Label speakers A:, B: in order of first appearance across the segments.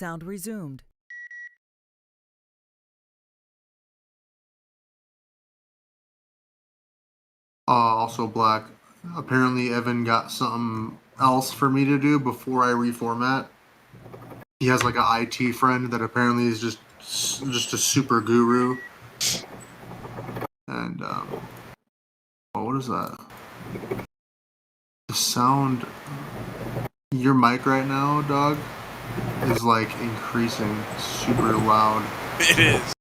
A: Sound resumed.
B: Also black. Apparently Evan got something else for me to do before I reformat. He has like an IT friend that apparently is just a super guru. And oh, what is that? The sound. Your mic right now, dog, is like increasing super loud.
C: It is.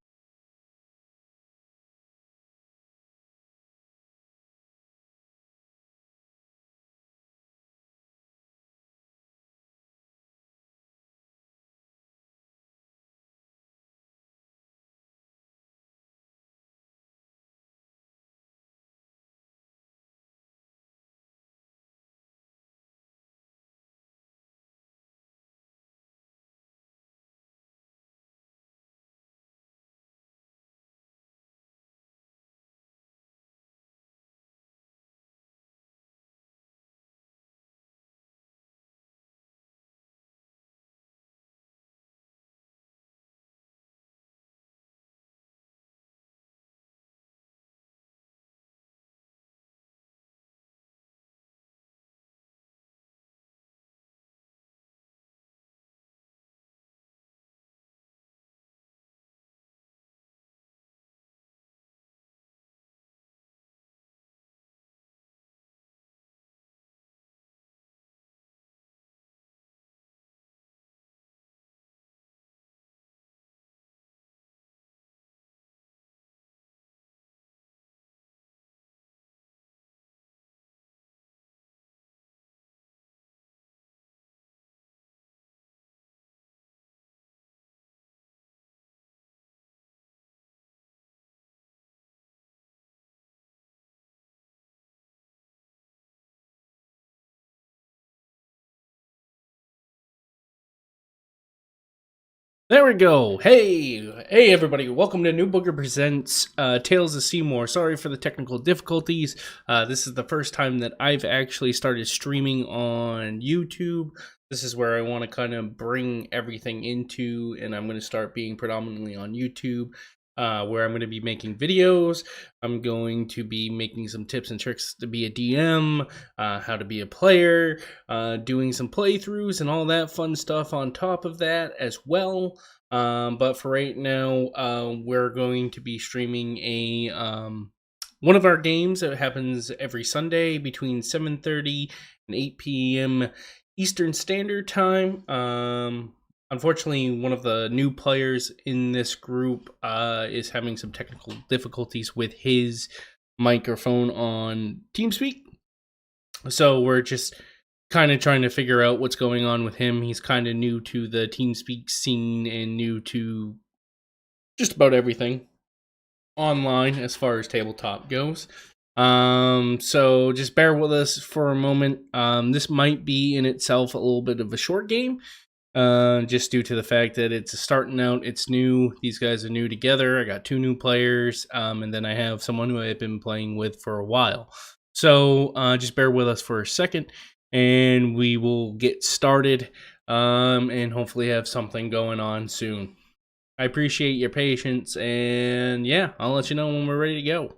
D: There we go. Hey, everybody! Welcome to New Booger Presents Tales of Seermor. Sorry for the technical difficulties. This is the first time that I've actually started streaming on YouTube. This is where I want to kind of bring everything into, and I'm going to start being predominantly on YouTube, where I'm going to be making videos. I'm going to be making some tips and tricks to be a DM, how to be a player, doing some playthroughs and all that fun stuff on top of that as well. But for right now, we're going to be streaming one of our games that happens every Sunday between 7:30 and 8 p.m. Eastern Standard Time. Unfortunately, one of the new players in this group is having some technical difficulties with his microphone on TeamSpeak. So we're just kind of trying to figure out what's going on with him. He's kind of new to the TeamSpeak scene and new to just about everything online as far as tabletop goes. So just bear with us for a moment. This might be in itself a little bit of a short game, just due to the fact that it's starting out, it's new. These guys are new together. I got 2 new players, and then I have someone who I've been playing with for a while. So just bear with us for a second, and we will get started, and hopefully have something going on soon. I appreciate your patience, and yeah, I'll let you know when we're ready to go.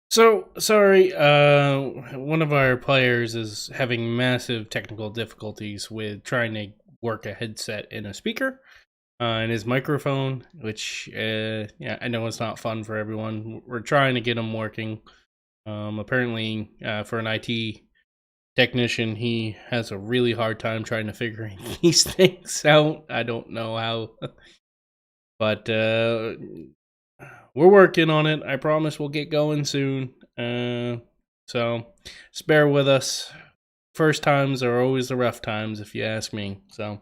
D: So sorry, one of our players is having massive technical difficulties with trying to work a headset in a speaker and his microphone, which yeah, I know it's not fun for everyone. We're trying to get him working. Apparently, for an IT technician, he has a really hard time trying to figure these things out. I don't know how, but we're working on it. I promise we'll get going soon. So just bear with us. First times are always the rough times, if you ask me. So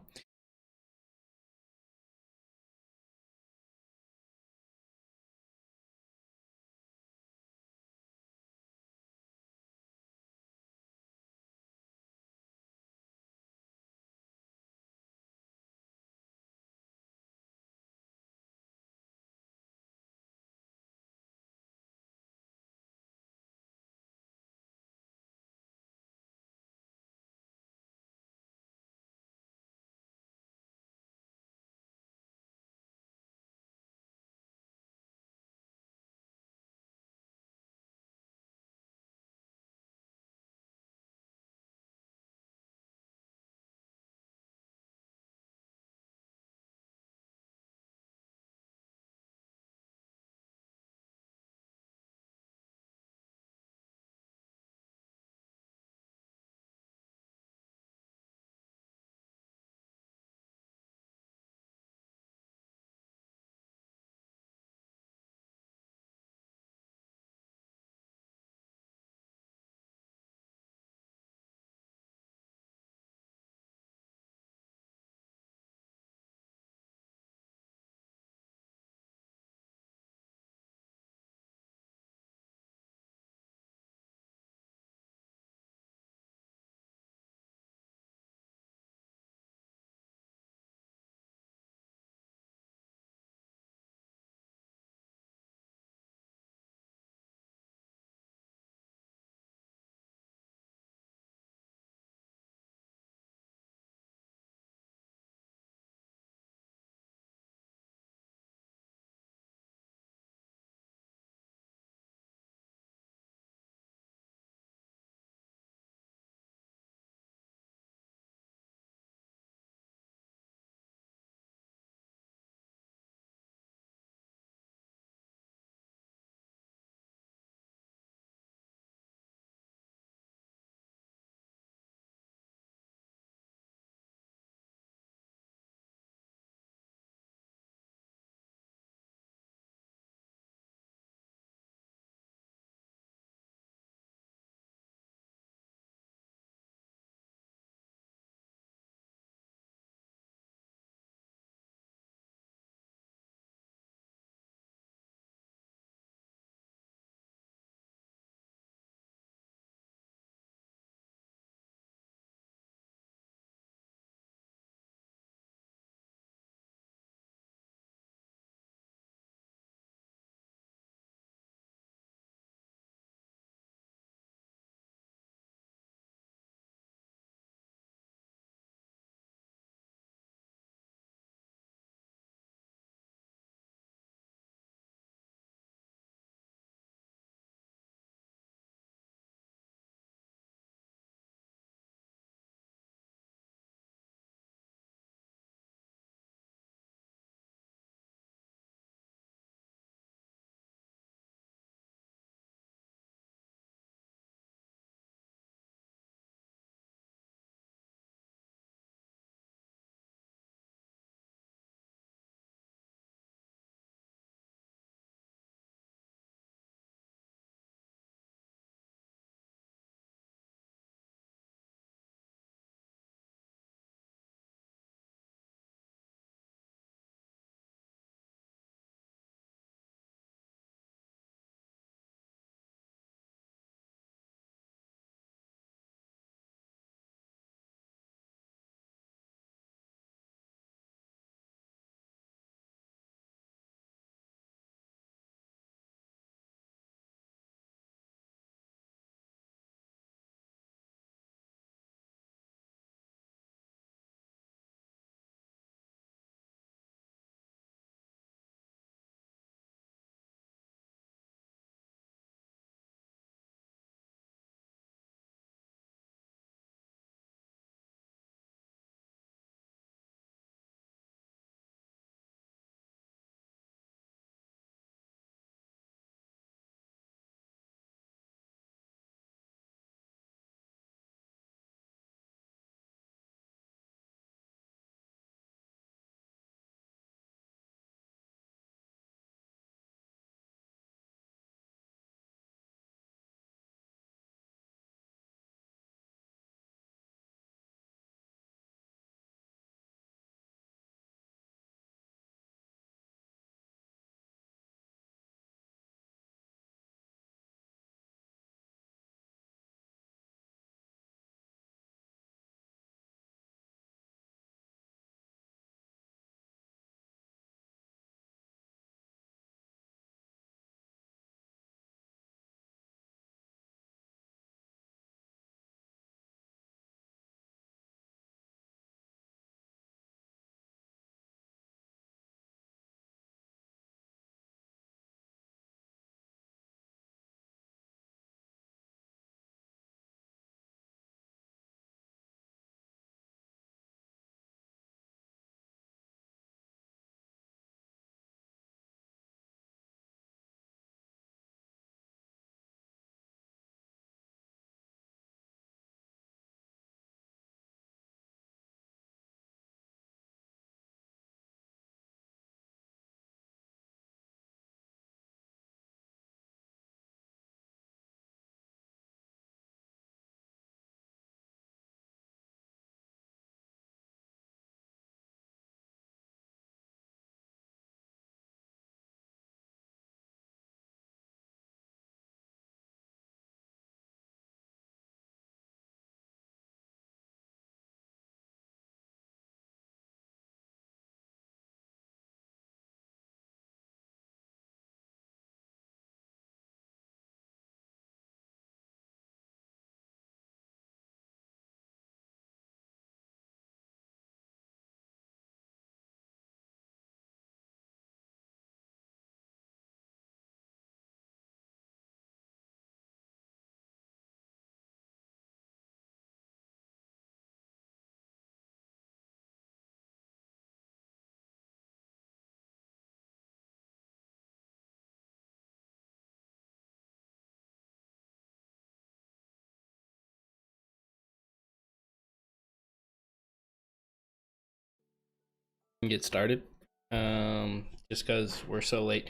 D: get started. Just because we're so late.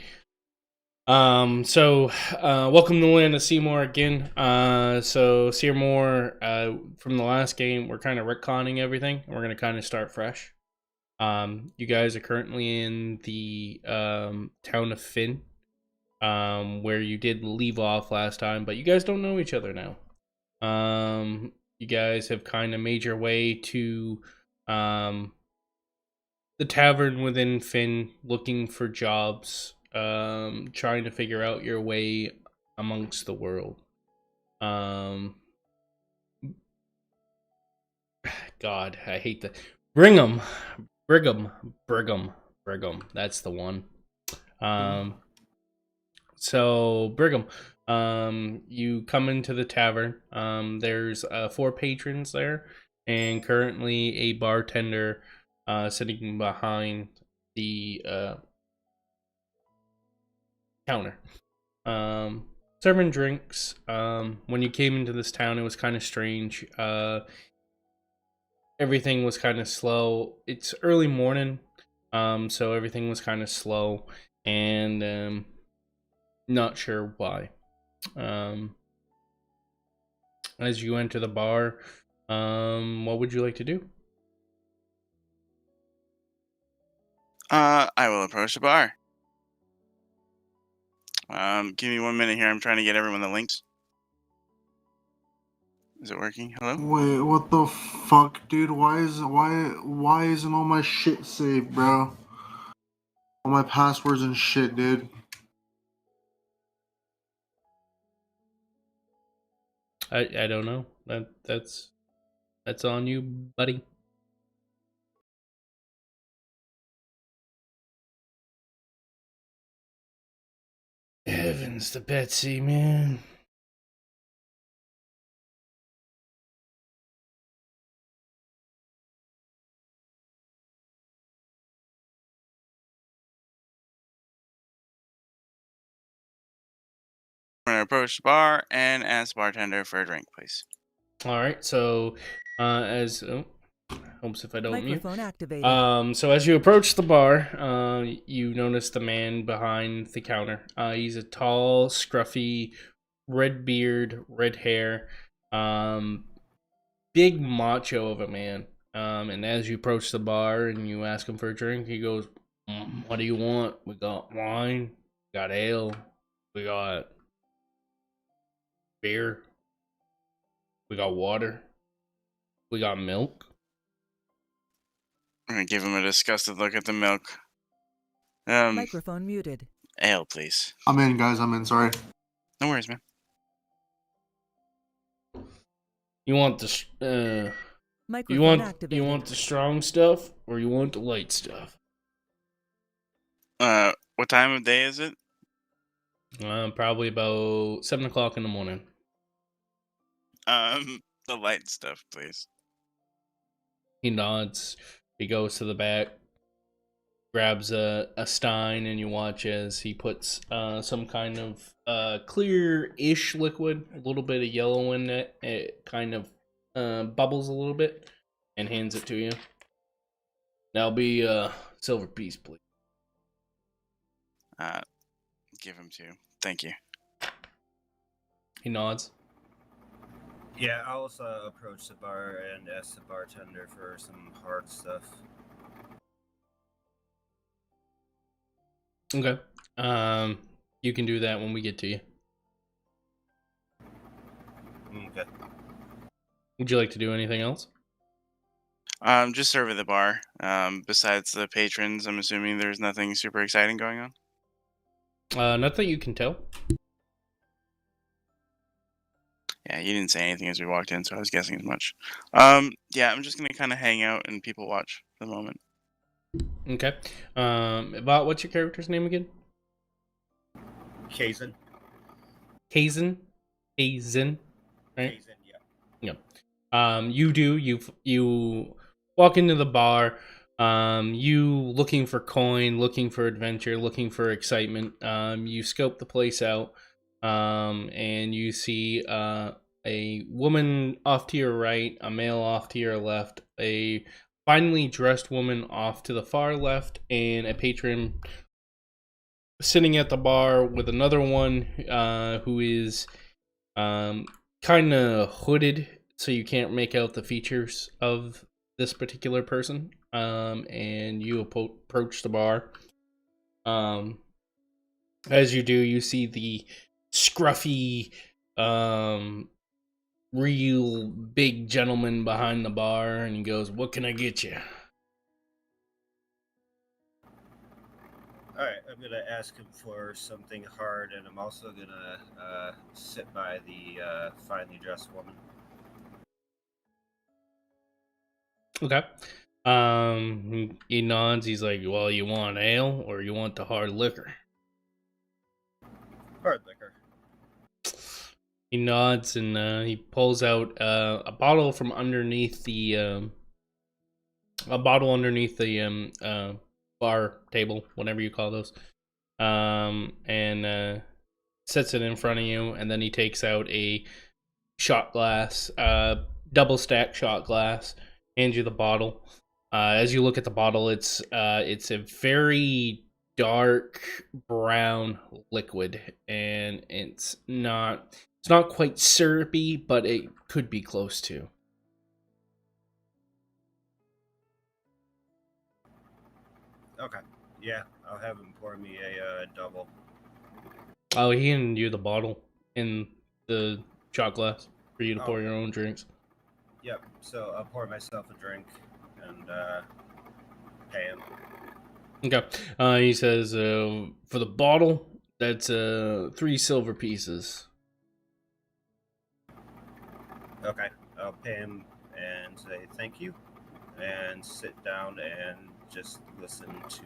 D: Welcome to the land of Seermor again. So Seermor, from the last game, we're kind of retconning everything. We're gonna kind of start fresh. You guys are currently in the town of Finn, where you did leave off last time, but you guys don't know each other now. You guys have kind of made your way to the tavern within Finn, looking for jobs, trying to figure out your way amongst the world. God, I hate the Brigham. That's the one. So Brigham, you come into the tavern. There's 4 patrons there, and currently a bartender sitting behind the counter, serving drinks. When you came into this town, it was kind of strange. Everything was kind of slow. It's early morning, so everything was kind of slow, and not sure why. As you enter the bar, what would you like to do?
A: I will approach the bar. Give me 1 minute here. I'm trying to get everyone the links. Is it working? Hello?
B: Wait, what the fuck, dude? Why isn't all my shit saved, bro? All my passwords and shit, dude.
D: I don't know. That's on you, buddy. Heavens to Betsy, man.
A: I'm gonna approach the bar and ask the bartender for a drink, please.
D: All right. So, hopes if I don't
C: Microphone
D: mute.
C: activated.
D: So as you approach the bar, you notice the man behind the counter. He's a tall, scruffy, red beard, red hair, big macho of a man. And as you approach the bar and you ask him for a drink, he goes, "What do you want? We got wine, we got ale, we got beer, we got water, we got milk."
A: I'm gonna give him a disgusted look at the milk.
C: Microphone muted.
A: Ale, please.
B: I'm in, guys. I'm in. Sorry.
A: No worries, man.
D: You want the
C: Microphone activated.
D: you want the strong stuff or you want the light stuff?
A: What time of day is it?
D: Probably about 7 o'clock in the morning.
A: The light stuff, please.
D: He nods. He goes to the back, grabs a stein, and you watch as he puts some kind of clear-ish liquid, a little bit of yellow in it. It kind of bubbles a little bit, and hands it to you. That'll be a silver piece, please.
A: Give him 2. Thank you.
D: He nods.
E: Yeah, I'll also approach the bar and ask the bartender for some hard stuff.
D: Okay. You can do that when we get to you.
E: Okay.
D: Would you like to do anything else?
A: Just serve at the bar. Besides the patrons, I'm assuming there's nothing super exciting going on.
D: Not that you can tell.
A: Yeah, you didn't say anything as we walked in, so I was guessing as much. Yeah, I'm just gonna kind of hang out and people watch for the moment.
D: Okay. About what's your character's name again?
E: Kazan.
D: Hazen. Hazen. Right?
E: Kazan, yeah.
D: You walk into the bar. You looking for coin, looking for adventure, looking for excitement. You scope the place out. And you see a woman off to your right, a male off to your left, a finely dressed woman off to the far left, and a patron sitting at the bar with another one who is kind of hooded, so you can't make out the features of this particular person. And you approach the bar. As you do, you see the scruffy, real big gentleman behind the bar, and he goes, "What can I get you?"
E: All right, I'm gonna ask him for something hard, and I'm also gonna sit by the finely dressed woman.
D: Okay. He nods. He's like, "Well, you want ale or you want the hard liquor?"
E: Hard liquor.
D: He nods and he pulls out a bottle from underneath the bar table, whatever you call those, and sets it in front of you. And then he takes out a shot glass, double stack shot glass, hands you the bottle. As you look at the bottle, it's a very dark brown liquid, and it's not quite syrupy, but it could be close to.
E: Okay. Yeah, I'll have him pour me a double.
D: Oh, he handed you the bottle in the shot glass for you to pour your own drinks.
E: Yep. So I'll pour myself a drink and pay him.
D: Okay. He says, for the bottle, that's 3 silver pieces.
E: Okay. I'll pay him and say thank you, and sit down and just listen to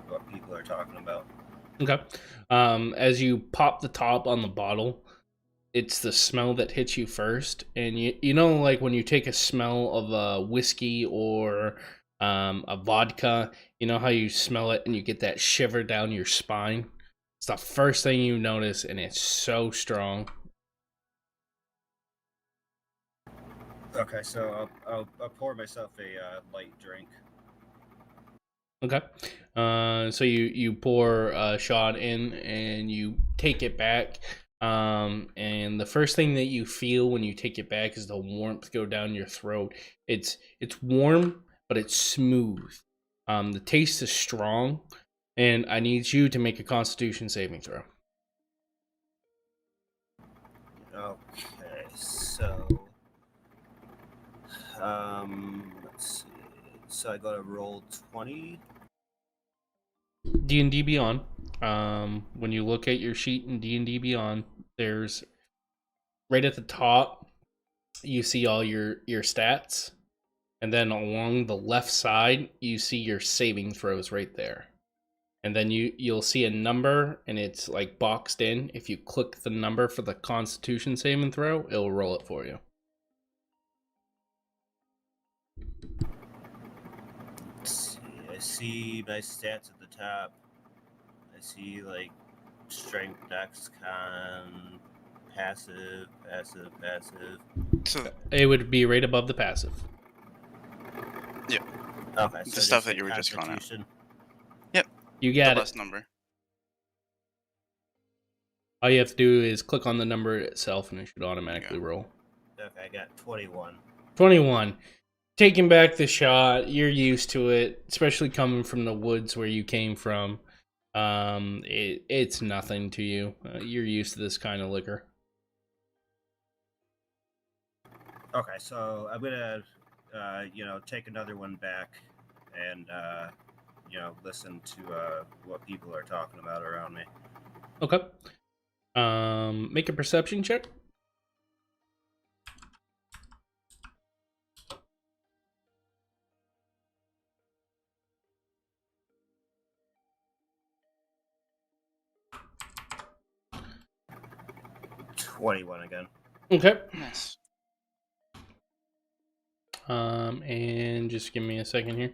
E: what people are talking about.
D: Okay. As you pop the top on the bottle, it's the smell that hits you first, and you know, like when you take a smell of a whiskey or a vodka, you know how you smell it and you get that shiver down your spine. It's the first thing you notice, and it's so strong.
E: Okay, so I'll pour myself a light drink.
D: Okay. So you pour a shot in and you take it back. And the first thing that you feel when you take it back is the warmth go down your throat. It's warm, but it's smooth. The taste is strong, and I need you to make a Constitution saving throw.
E: Okay, so let's see. So I got to roll 20.
D: D&D Beyond. When you look at your sheet in D&D Beyond, there's right at the top, you see all your stats, and then along the left side, you see your saving throws right there. And then you'll see a number, and it's like boxed in. If you click the number for the Constitution saving throw, it'll roll it for you.
E: Let's see. I see my stats at the top. I see like strength, dex, con, passive.
A: So
D: It would be right above the passive.
A: yeah,
E: Okay,
A: the
E: so
A: stuff
E: just
A: that you were just calling out.
E: Constitution.
A: Yep,
D: You
A: the
D: got it.
A: less number.
D: All you have to do is click on the number itself, and it should automatically roll.
E: Okay, I got 21.
D: 21. Taking back the shot, you're used to it, especially coming from the woods where you came from. It's nothing to you. You're used to this kind of liquor.
E: Okay, so I'm gonna, take another one back and, listen to what people are talking about around me.
D: Okay. Make a perception check.
E: $21 again.
D: Okay.
A: Nice.
D: And just give me a second here.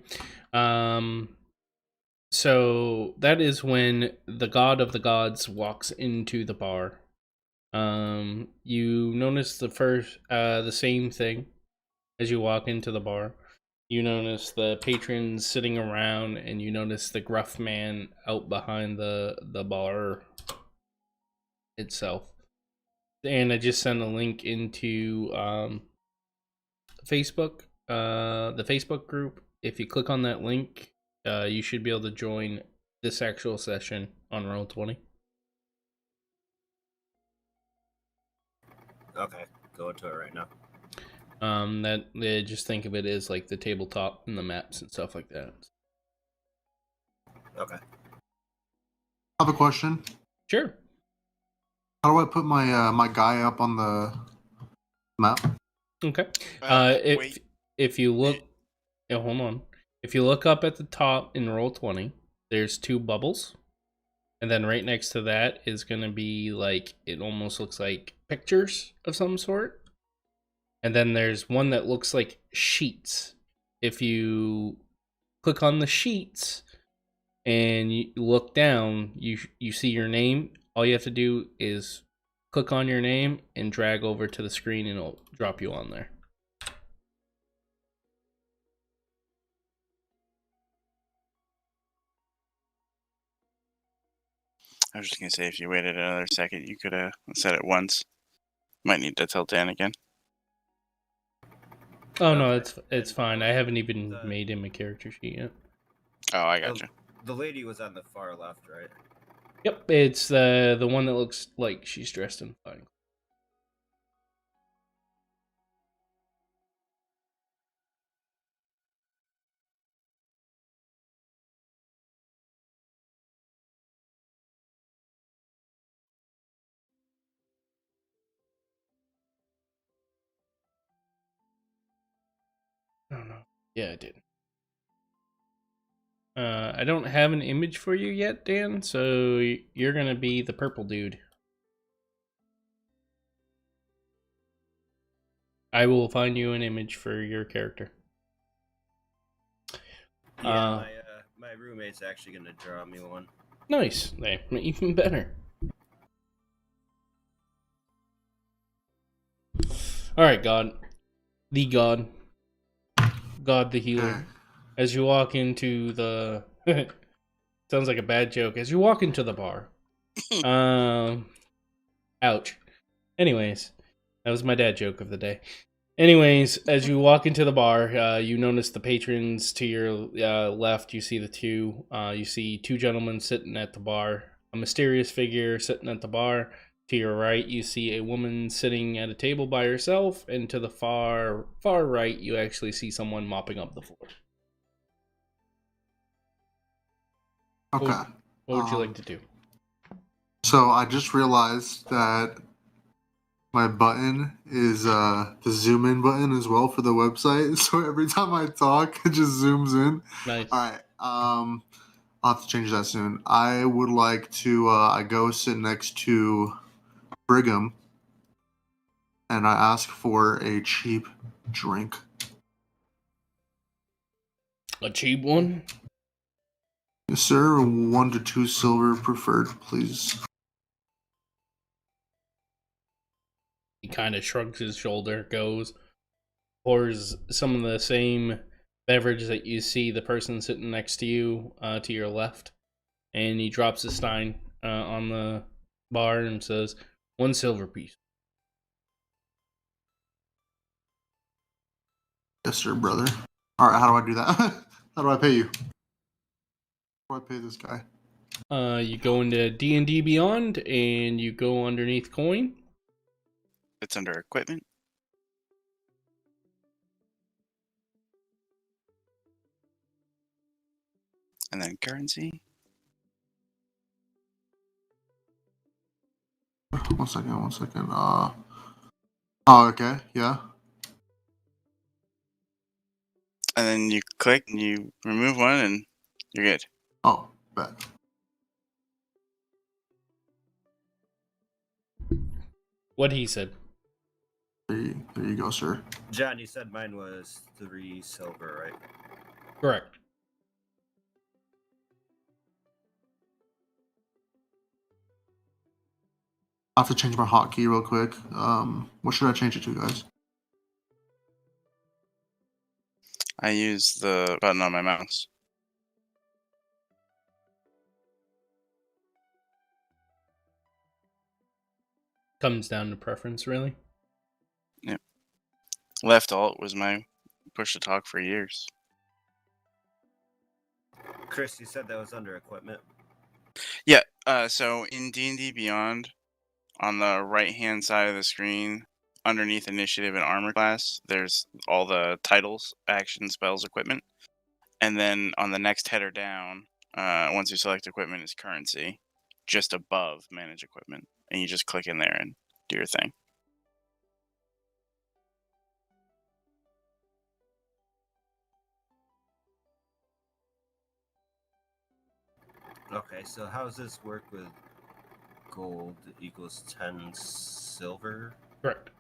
D: So that is when the god of the gods walks into the bar. You notice the same thing as you walk into the bar. You notice the patrons sitting around, and you notice the gruff man out behind the bar itself. And I just sent a link into Facebook, the Facebook group. If you click on that link, you should be able to join this actual session on Roll20.
E: Okay, go into it right now.
D: That they just think of it as like the tabletop and the maps and stuff like that.
E: Okay.
B: I have a question.
D: Sure.
B: How do I put my my guy up on the map?
D: Okay.
A: Wait.
D: If you look, yeah, hold on. If you look up at the top in Roll20, there's 2 bubbles, and then right next to that is going to be like, it almost looks like pictures of some sort, and then there's one that looks like sheets. If you click on the sheets and you look down, you see your name. All you have to do is click on your name and drag over to the screen, and it'll drop you on there.
A: I was just gonna say, if you waited another second, you could have said it once. Might need to tell Dan again.
D: Oh no,
E: Okay.
D: it's fine. I haven't even made him a character sheet yet.
A: Oh, I gotcha.
E: The lady was on the far left, right?
D: Yep, it's the one that looks like she's dressed in fine. I don't know. Yeah, I did. I don't have an image for you yet, Dan, so you're gonna be the purple dude. I will find you an image for your character.
E: Yeah, my roommate's actually gonna draw me one.
D: Nice. Even better. Alright, God. The God. God the healer. As you walk into the... sounds like a bad joke. As you walk into the bar. Ouch. Anyways. That was my dad joke of the day. Anyways, as you walk into the bar, you notice the patrons to your left. You see the 2. You see 2 gentlemen sitting at the bar. A mysterious figure sitting at the bar. To your right, you see a woman sitting at a table by herself. And to the far right, you actually see someone mopping up the floor.
B: Okay.
D: What would you like to do?
B: So I just realized that my button is the zoom in button as well for the website. So every time I talk, it just zooms in.
D: Nice.
B: All right. I'll have to change that soon. I would like to I go sit next to Brigham and I ask for a cheap drink.
D: A cheap one?
B: Yes, sir. 1 to 2 silver preferred, please.
D: He kind of shrugs his shoulder, goes, pours some of the same beverage that you see the person sitting next to you, to your left, and he drops a stein on the bar and says, 1 silver piece.
B: Yes, sir, brother. All right, how do I do that? How do I pay you? How do I pay this guy?
D: You go into D&D Beyond, and you go underneath coin.
A: It's under equipment. And then currency.
B: 1 second, 1 second. Oh, okay, yeah.
A: And then you click and you remove one and you're good.
B: Oh, bet.
D: What he said.
B: There you go, sir.
E: John, you said mine was 3 silver, right?
D: Correct.
B: I have to change my hotkey real quick. What should I change it to, guys?
A: I use the button on my mouse.
D: Comes down to preference, really.
A: Yep. Left alt was my push to talk for years.
E: Chris, you said that was under equipment.
A: Yeah. So in D&D Beyond, on the right-hand side of the screen, underneath initiative and armor class, there's all the titles, action, spells, equipment. And then on the next header down, once you select equipment, is currency, just above manage equipment. And you just click in there and do your thing.
E: Okay, so how does this work with gold equals 10 silver?
D: Correct.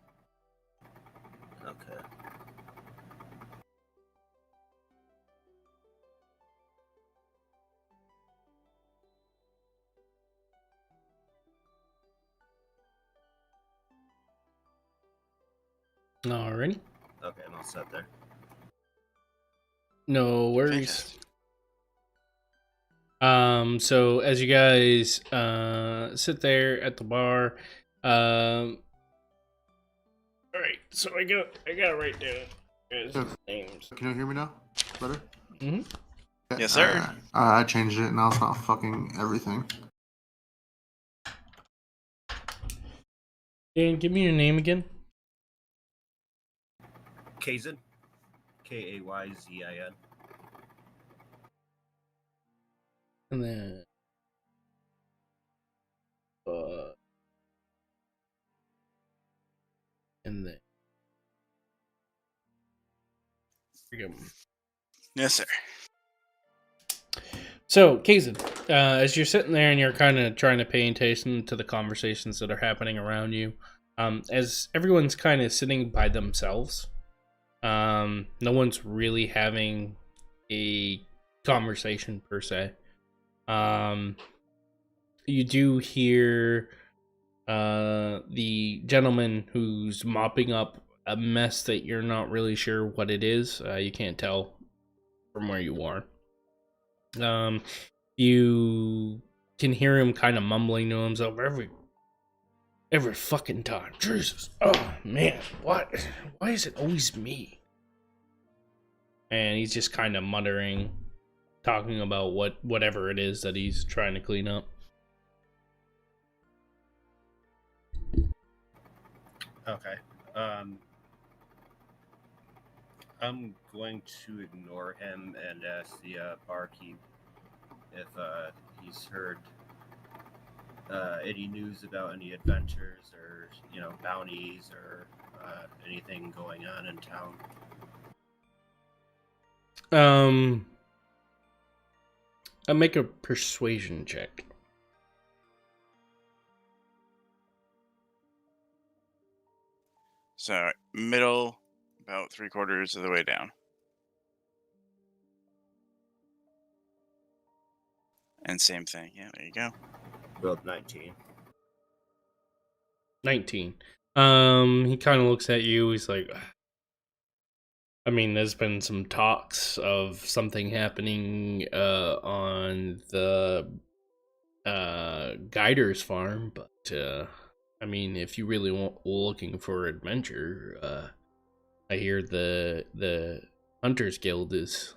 E: Okay.
D: Alrighty.
E: Okay, I'm all set there.
D: No worries.
A: Fantastic.
D: So as you guys sit there at the bar, all right. So I gotta write down guys' names.
B: Can you hear me now? Better?
D: Mm-hmm.
B: Okay,
A: Yes, sir.
B: alright. I changed it. Now it's not fucking everything.
D: Dan, give me your name again.
E: Kazin. Kayzin.
D: And then and then here we go.
A: Yes, sir.
D: So, Kazin, as you're sitting there and you're kind of trying to pay attention to the conversations that are happening around you, as everyone's kind of sitting by themselves, no one's really having a conversation per se. You do hear the gentleman who's mopping up a mess that you're not really sure what it is. You can't tell from where you are. You can hear him kind of mumbling to himself every fucking time. Jesus. Oh man, why is it always me? And he's just kind of muttering, talking about whatever it is that he's trying to clean up.
E: Okay. I'm going to ignore him and ask the barkeep if he's heard any news about any adventures or bounties or anything going on in town.
D: I'll make a persuasion check.
A: So middle, about 3/4 of the way down. And same thing. Yeah, there you go.
E: Build 19.
D: 19. He kind of looks at you. He's like, I mean, there's been some talks of something happening on the Guider's farm, but I mean, if you really looking for adventure, I hear the Hunters Guild is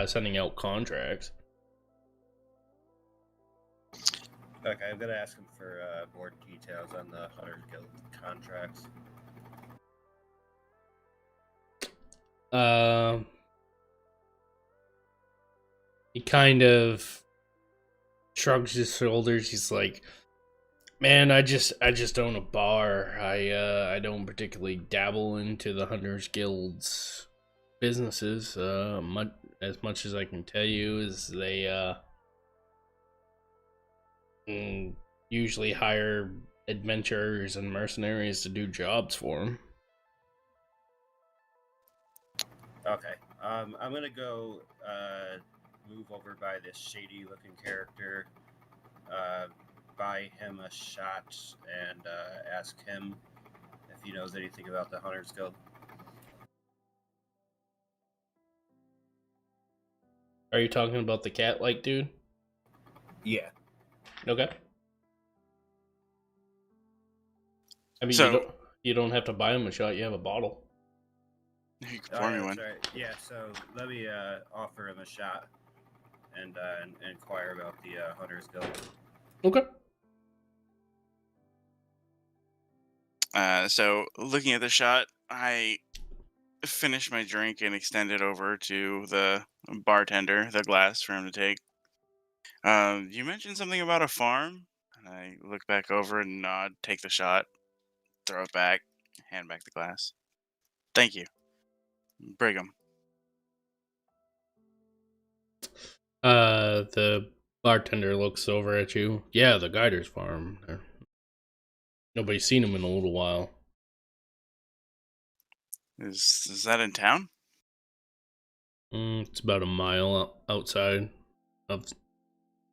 D: sending out contracts.
E: Okay, I'm gonna ask him for more details on the Hunters Guild contracts.
D: He kind of shrugs his shoulders. He's like, "Man, I just own a bar. I don't particularly dabble into the Hunters Guild's businesses. As much as I can tell you is they usually hire adventurers and mercenaries to do jobs for them."
E: Okay, I'm gonna go move over by this shady-looking character, buy him a shot and ask him if he knows anything about the Hunters Guild.
D: Are you talking about the cat-like dude?
E: Yeah.
D: Okay. I mean,
A: So
D: you don't have to buy him a shot. You have a bottle.
A: you can pour me one.
E: Right. Yeah, so let me offer him a shot and inquire about the Hunters Guild.
D: Okay.
A: So looking at the shot, I finish my drink and extend it over to the bartender, the glass for him to take. You mentioned something about a farm, and I look back over and nod, take the shot, throw it back, hand back the glass. Thank you, Brigham.
D: The bartender looks over at you. Yeah, the Guider's farm. Nobody's seen him in a little while.
A: Is that in town?
D: It's about a mile outside of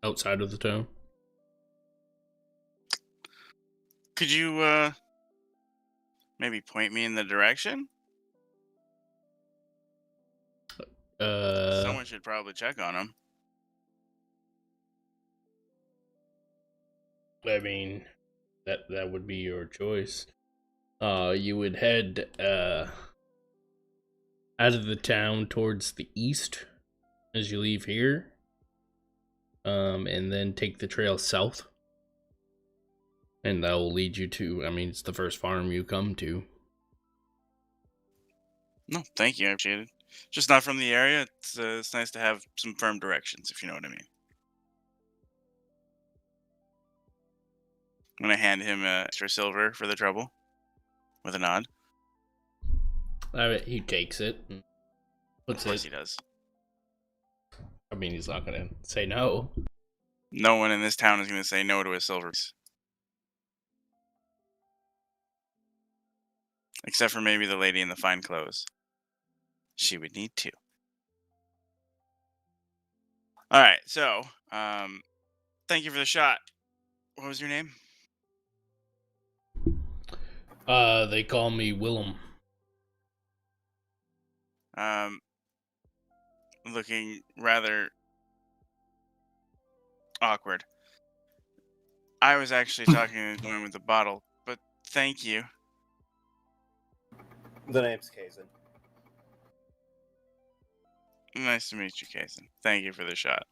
D: the town.
A: Could you maybe point me in the direction? Someone should probably check on him.
D: I mean, that would be your choice. You would head out of the town towards the east as you leave here, and then take the trail south, and that will lead you to. I mean, it's the first farm you come to.
A: No, thank you. I appreciate it. Just not from the area. It's nice to have some firm directions, if you know what I mean. I'm gonna hand him extra silver for the trouble, with a nod.
D: He takes it and puts
A: Of course
D: it.
A: he does.
D: I mean, he's not gonna say no.
A: No one in this town is gonna say no to a silver piece. Except for maybe the lady in the fine clothes. She would need to. Alright, so, thank you for the shot. What was your name?
D: They call me Willem.
A: Looking rather awkward. I was actually talking to the woman with the bottle, but thank you.
E: The name's Kazan.
A: Nice to meet you, Kason. Thank you for the shot.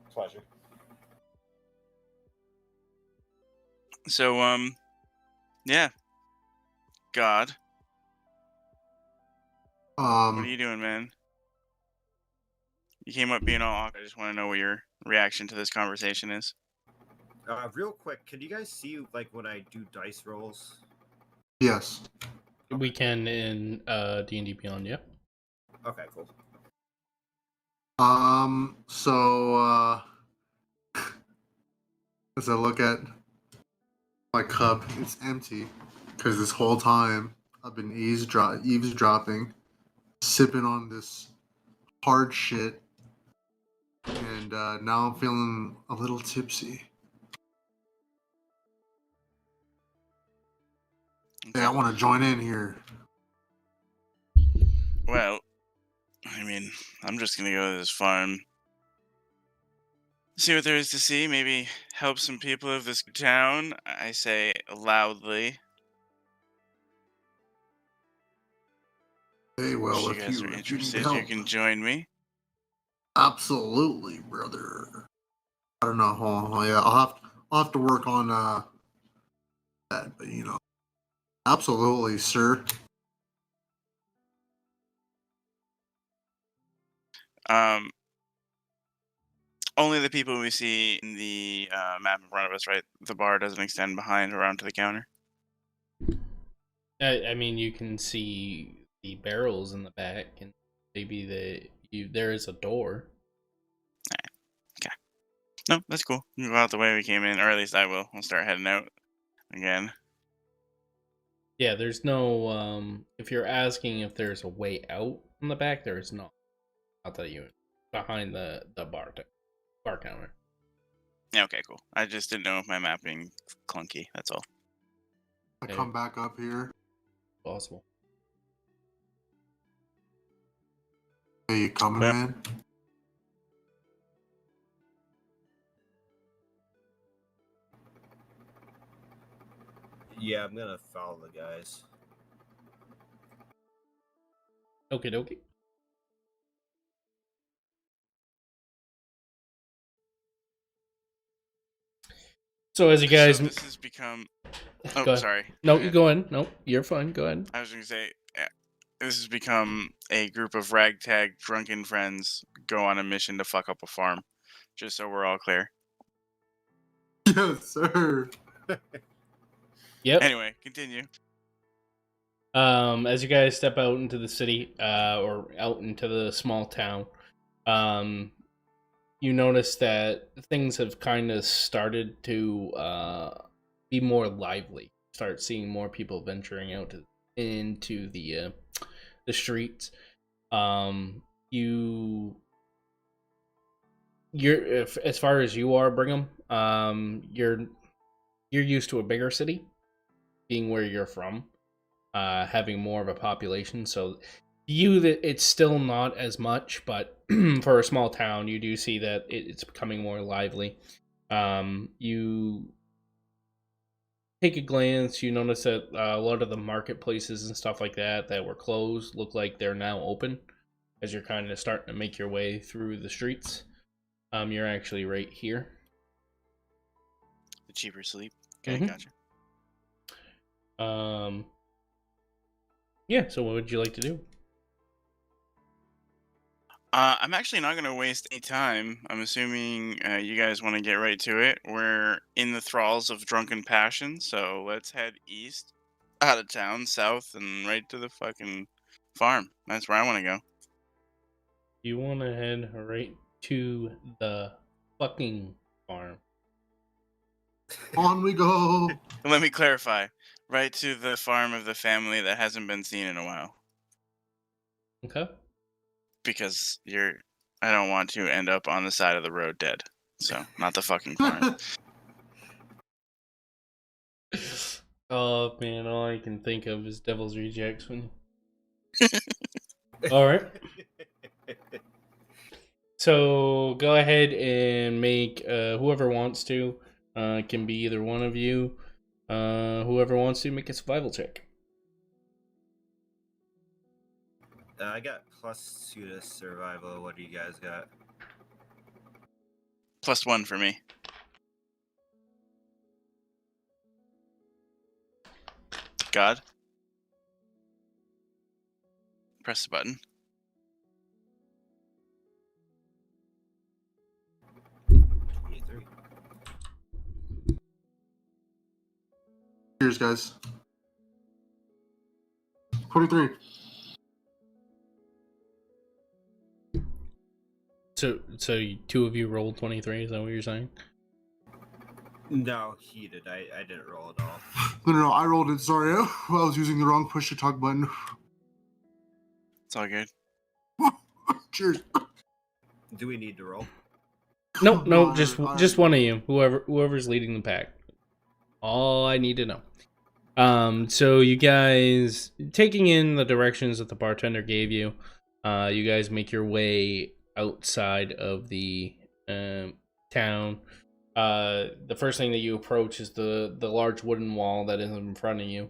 E: Pleasure.
A: So, yeah. God. What are you doing, man? You came up being all awkward. I just want to know what your reaction to this conversation is.
E: Real quick, can you guys see like when I do dice rolls?
B: Yes.
D: We can in D&D Beyond, yeah.
E: Okay, cool.
B: So as I look at my cup, it's empty because this whole time I've been eavesdropping, sipping on this hard shit, and now I'm feeling a little tipsy.
A: Okay.
B: Hey, I want to join in here.
A: Well, I mean, I'm just gonna go to this farm, see what there is to see, maybe help some people of this town, I say loudly.
B: Hey, well,
A: If you guys are
B: if you need
A: interested,
B: help,
A: you can join me.
B: absolutely, brother. I don't know. Yeah, I'll have to work on that, but absolutely, sir.
A: Um, Only the people we see in the map in front of us, right? The bar doesn't extend behind around to the counter.
D: I mean, you can see the barrels in the back, and maybe there is a door.
A: Okay. No, that's cool. We'll go out the way we came in, or at least I will. We'll start heading out again.
D: Yeah, there's no, if you're asking if there's a way out in the back, there is not. I'll tell you, behind the bar counter.
A: Yeah, okay, cool. I just didn't know if my map being clunky. That's all.
B: I come back up here.
D: Possible.
B: Hey, you coming, man?
E: Yeah, I'm gonna follow the guys.
D: Okie dokie. So as you guys,
A: this has become. Oh,
D: go ahead.
A: sorry.
D: No, you go ahead. No, you're fine. Go ahead.
A: I was going to say, this has become a group of ragtag drunken friends go on a mission to fuck up a farm. Just so we're all clear.
B: Yes, sir.
D: Yep.
A: Anyway, continue.
D: As you guys step out into the city, or out into the small town, you notice that things have kind of started to be more lively. Start seeing more people venturing out into the streets. As far as you are, Brigham, you're used to a bigger city, being where you're from, having more of a population. So that it's still not as much, but for a small town, you do see that it's becoming more lively. You take a glance, you notice that a lot of the marketplaces and stuff like that were closed look like they're now open as you're kind of starting to make your way through the streets. You're actually right here.
A: The cheaper sleep. Okay, gotcha.
D: Yeah, so what would you like to do?
A: I'm actually not going to waste any time. I'm assuming you guys want to get right to it. We're in the thralls of drunken passion, so let's head east, out of town, south, and right to the fucking farm. That's where I want to go.
D: You want to head right to the fucking farm.
B: On we go.
A: Let me clarify. Right to the farm of the family that hasn't been seen in a while.
D: Okay.
A: Because I don't want to end up on the side of the road dead. So, not the fucking farm.
D: Oh man, all I can think of is Devil's Rejects when. All right. So go ahead and make whoever wants to. It can be either one of you. Whoever wants to make a survival check.
E: I got +2 to survival. What do you guys got?
A: +1 for me. God. Press the button.
B: Cheers, guys. 23.
D: So two of you rolled 23. Is that what you're saying?
E: No, he did. I didn't roll at all.
B: No, I rolled it. Sorry, I was using the wrong push to talk button.
A: It's all good.
B: Cheers.
E: Do we need to roll?
D: No, just one of you. Whoever's leading the pack. All I need to know. So you guys, taking in the directions that the bartender gave you, you guys make your way outside of the town. The first thing that you approach is the large wooden wall that is in front of you,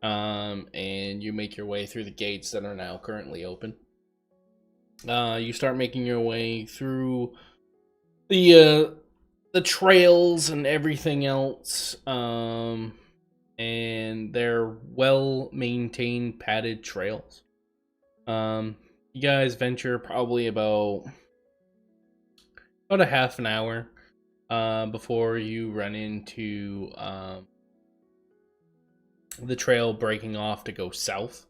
D: and you make your way through the gates that are now currently open. You start making your way through the trails and everything else, and they're well-maintained padded trails. You guys venture probably about a half an hour before you run into the trail breaking off to go south.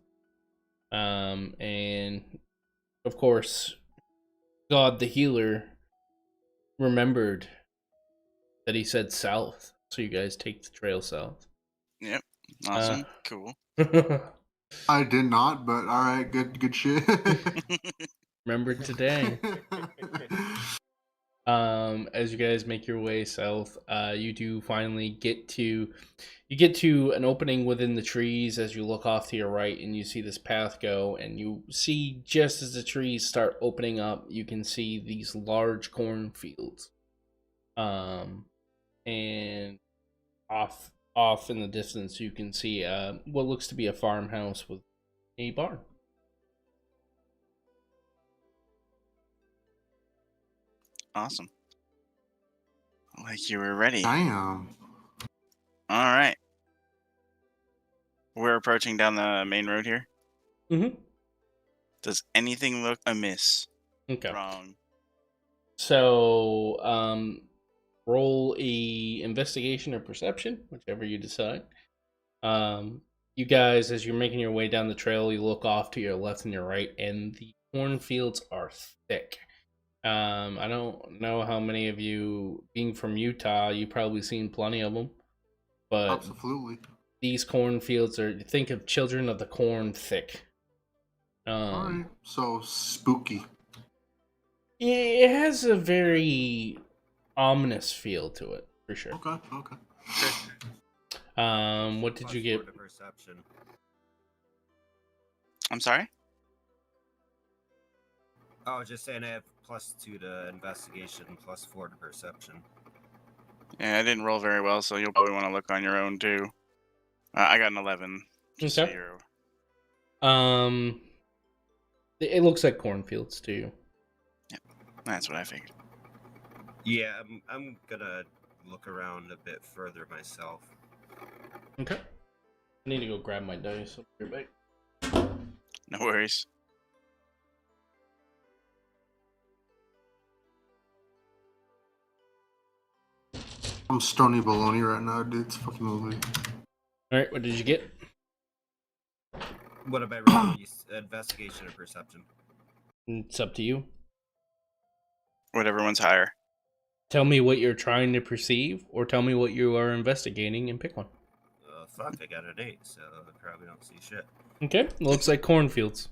D: And of course, God the healer remembered that he said south, so you guys take the trail south.
A: Yep. Awesome. Cool.
B: I did not, but all right, good shit.
D: Remembered today. As you guys make your way south, you do finally get to an opening within the trees as you look off to your right, and you see this path go, and you see just as the trees start opening up, you can see these large cornfields. And off in the distance, you can see what looks to be a farmhouse with a barn.
A: Awesome. Like you were ready.
B: Damn.
A: All right. We're approaching down the main road here.
D: Mm-hmm.
A: Does anything look amiss?
D: Okay.
A: Wrong.
D: So, roll a investigation or perception, whichever you decide. You guys, as you're making your way down the trail, you look off to your left and your right, and the cornfields are thick. I don't know how many of you, being from Utah, you've probably seen plenty of them, but
B: Absolutely.
D: these cornfields are, think of Children of the Corn thick.
B: All right. So spooky.
D: It has a very ominous feel to it, for sure.
B: Okay.
D: What did you get?
E: Perception.
A: I'm sorry?
E: Oh, I was just saying I have +2 to investigation, +4 to perception.
A: Yeah, I didn't roll very well, so you'll probably want to look on your own too. I got an 11. Just so
D: Okay.
A: you're...
D: It looks like cornfields to you.
A: That's what I figured.
E: Yeah, I'm gonna look around a bit further myself.
D: Okay. I need to go grab my dice. I'll be right back.
A: No worries.
B: I'm stony baloney right now, dude. It's fucking movie.
D: Alright, what did you get?
E: What about rolling investigation or perception?
D: It's up to you.
A: Whatever one's higher.
D: Tell me what you're trying to perceive, or tell me what you are investigating and pick one.
E: Fuck, I got an 8, so I probably don't see shit.
D: Okay, looks like cornfields.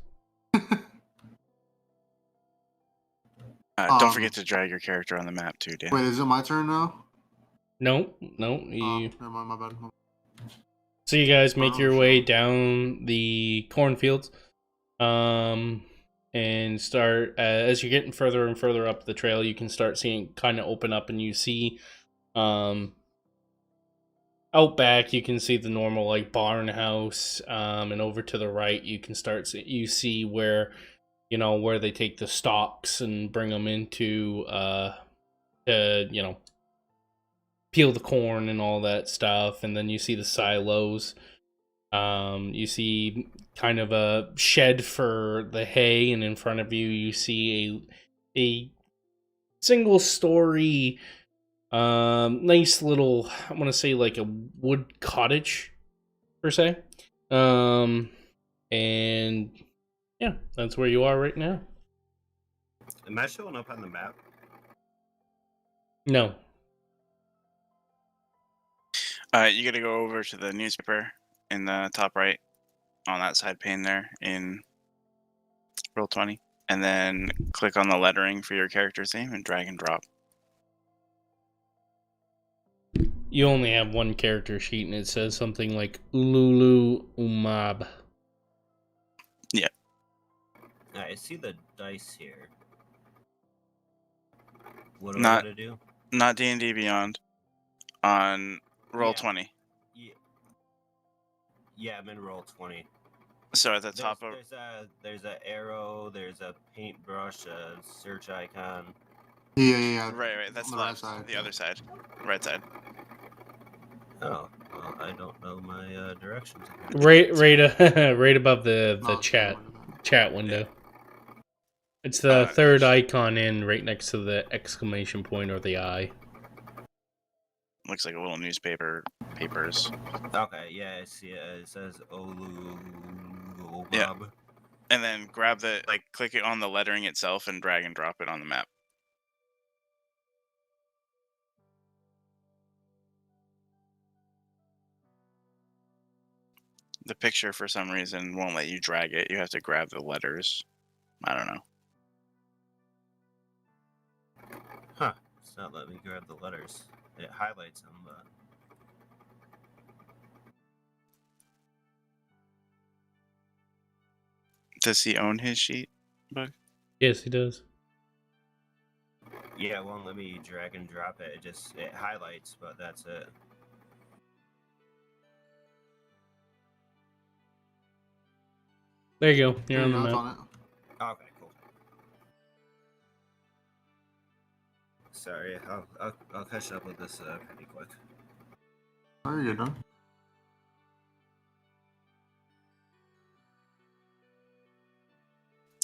A: Don't forget to drag your character on the map too, Dan.
B: Wait, is it my turn now?
D: No.
B: Never mind, my bad.
D: So you guys make your way down the cornfields, and start as you're getting further and further up the trail. You can start seeing kind of open up, and you see, out back you can see the normal like barn house, and over to the right you can you see where, where they take the stalks and bring them into to peel the corn and all that stuff, and then you see the silos. You see kind of a shed for the hay, and in front of you see a single story, nice little, I want to say like a wood cottage per se. And yeah, that's where you are right now.
E: Am I showing up on the map?
D: No.
A: You gotta go over to the newspaper in the top right on that side pane there in roll 20, and then click on the lettering for your character's name and drag and drop.
D: You only have one character sheet, and it says something like Lulu Umab.
A: Yeah.
E: I see the dice here. What do I gotta do?
A: Not D&D Beyond. On roll 20.
E: Yeah, I'm in roll 20.
A: So at the top of...
E: There's a arrow, there's a paintbrush, a search icon.
B: Yeah.
A: Right. That's left.
B: Right side.
A: The other side. Right side.
E: Oh, well, I don't know my directions.
D: Right above the chat window. It's the third icon in, right next to the exclamation point or the eye.
A: Looks like a little newspaper papers.
E: Okay, yeah, I see it. It says Olu.
A: Yeah. And then grab click it on the lettering itself and drag and drop it on the map. The picture, for some reason, won't let you drag it. You have to grab the letters. I don't know.
E: Huh. not letting me grab the letters. It highlights them, but
A: Does he own his sheet, Bug?
D: Yes, he does.
E: yeah, it won't let me drag and drop it. It highlights, but that's it.
D: There you go. You're
B: There
D: on
B: you
D: the
B: go, it's
D: map.
B: on it.
E: Okay, cool. Sorry, I'll catch up with this pretty quick.
B: There you go.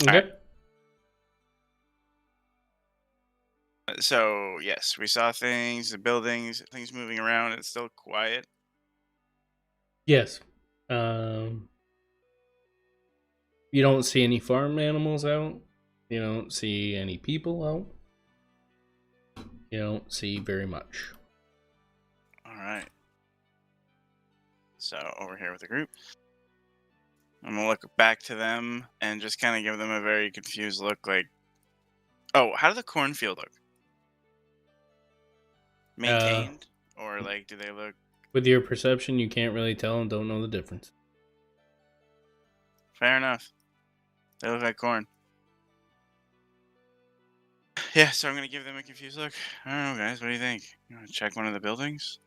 D: Okay.
A: So, yes, we saw things, the buildings, things moving around. It's still quiet.
D: Yes. You don't see any farm animals out. You don't see any people out. You don't see very much.
A: All right. So, over here with the group. I'm going to look back to them and just kind of give them a very confused look like, oh, how do the cornfield look? Maintained? Or, like, do they look...
D: With your perception, you can't really tell and don't know the difference.
A: Fair enough. They look like corn. Yeah, so I'm going to give them a confused look. I don't know, guys. What do you think? You want to check one of the buildings?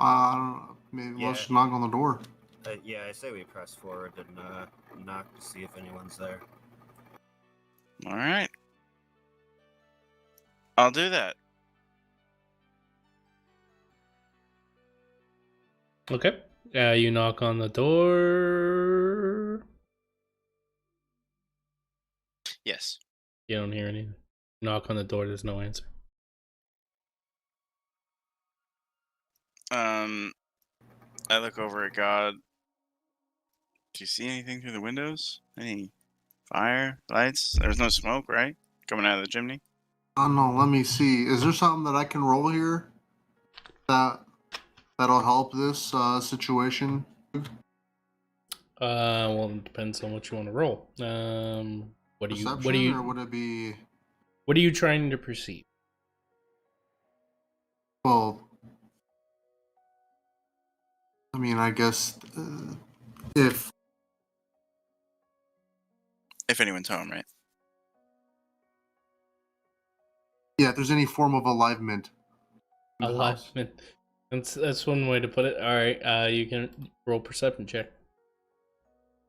B: I don't know. Maybe
E: Yeah.
B: let's just knock on the door.
E: Yeah, I say we press forward and knock to see if anyone's there.
A: All right. I'll do that.
D: Okay. You knock on the door.
A: Yes.
D: You don't hear anything. Knock on the door, there's no answer.
A: I look over at God. Do you see anything through the windows? Any fire, lights? There's no smoke, right? Coming out of the chimney?
B: I don't know. Let me see. Is there something that I can roll here that'll help this situation?
D: Well, it depends on what you want to roll.
B: Perception, or would it be?
D: What are you trying to perceive?
B: Well, I mean, I guess if
A: anyone's home, right?
B: if there's any form of alignment. in the house.
D: Alignment. That's one way to put it. All right. You can roll perception check.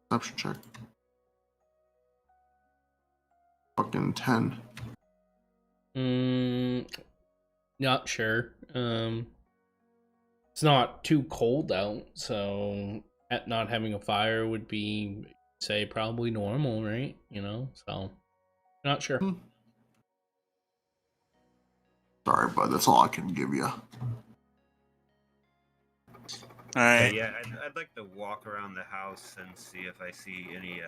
B: Perception check. Fucking 10.
D: Not sure. It's not too cold out, so not having a fire would be, say, probably normal, right? You know, so not sure.
B: Sorry, bud. That's all I can give you.
A: All right.
E: Yeah, I'd like to walk around the house and see if I see any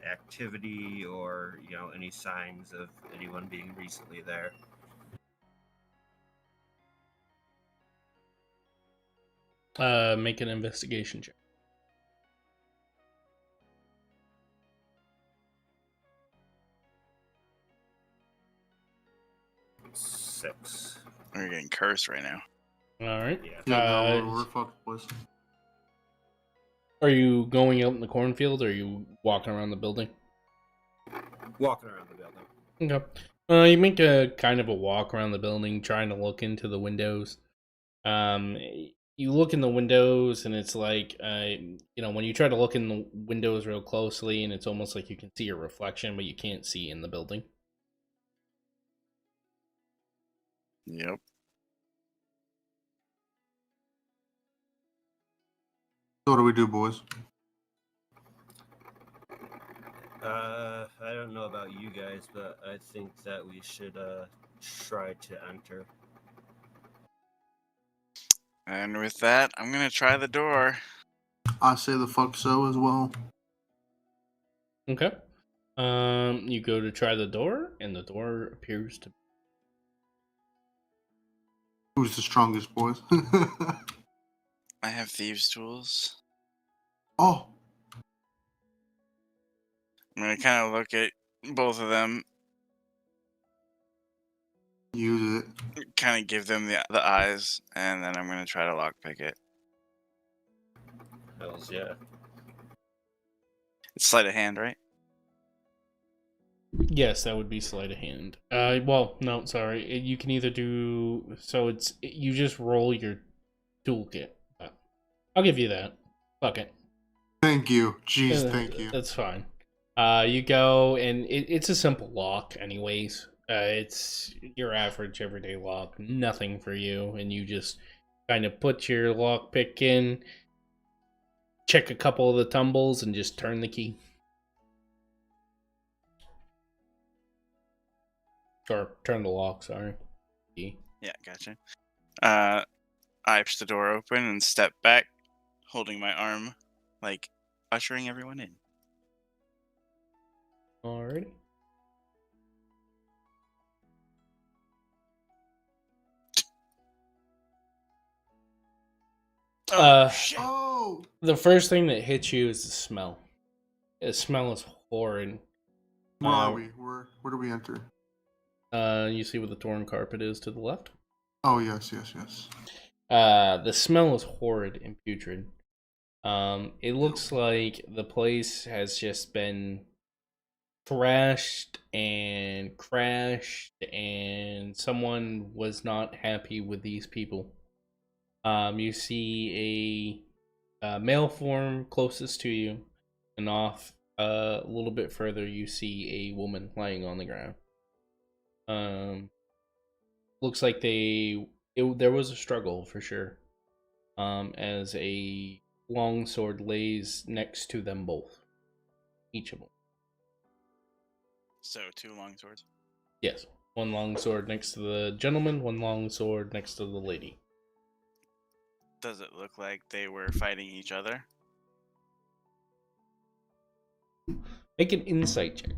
E: activity or any signs of anyone being recently there.
D: Make an investigation check.
E: Six.
A: We're getting cursed right now.
D: All right.
B: Yeah, we're fucked, boys.
D: Are you going out in the cornfield, or are you walking around the building?
E: Walking around the building.
D: Okay. You make a kind of a walk around the building, trying to look into the windows. You look in the windows, and it's like, when you try to look in the windows real closely, and it's almost like you can see your reflection, but you can't see in the building.
A: Yep.
B: So what do we do, boys?
E: I don't know about you guys, but I think that we should try to enter.
A: And with that, I'm gonna try the door.
B: I say the fuck so as well.
D: Okay. You go to try the door, and the door appears to.
B: Who's the strongest, boys?
A: I have thieves' tools.
B: Oh,
A: I'm gonna kind of look at both of them.
B: Use it.
A: Kind of give them the eyes, and then I'm gonna try to lockpick it.
E: Hells yeah.
A: It's sleight of hand, right?
D: Yes, that would be sleight of hand. Well, no, sorry. You can either do so. You just roll your toolkit. I'll give you that. Fuck it.
B: Thank you. Jeez, thank you.
D: That's fine. You go, and it's a simple lock, anyways. It's your average everyday lock, nothing for you, and you just kind of put your lockpick in, check a couple of the tumbles, and just turn the key. Or turn the lock, sorry. Key.
A: Yeah, gotcha. I push the door open and step back, holding my arm, like ushering everyone in.
D: Alrighty.
A: Shit.
B: Oh!
D: The first thing that hits you is the smell. The smell is horrid.
B: Where are we? Where do we enter?
D: You see where the torn carpet is to the left?
B: Oh, yes, yes, yes.
D: The smell is horrid and putrid. It looks like the place has just been thrashed and crashed, and someone was not happy with these people. You see a male form closest to you, and off a little bit further, you see a woman lying on the ground. Looks like there was a struggle for sure. As a long sword lays next to them both, each of them.
A: So 2 long swords.
D: Yes, one long sword next to the gentleman, one long sword next to the lady.
A: Does it look like they were fighting each other?
D: Make an insight check.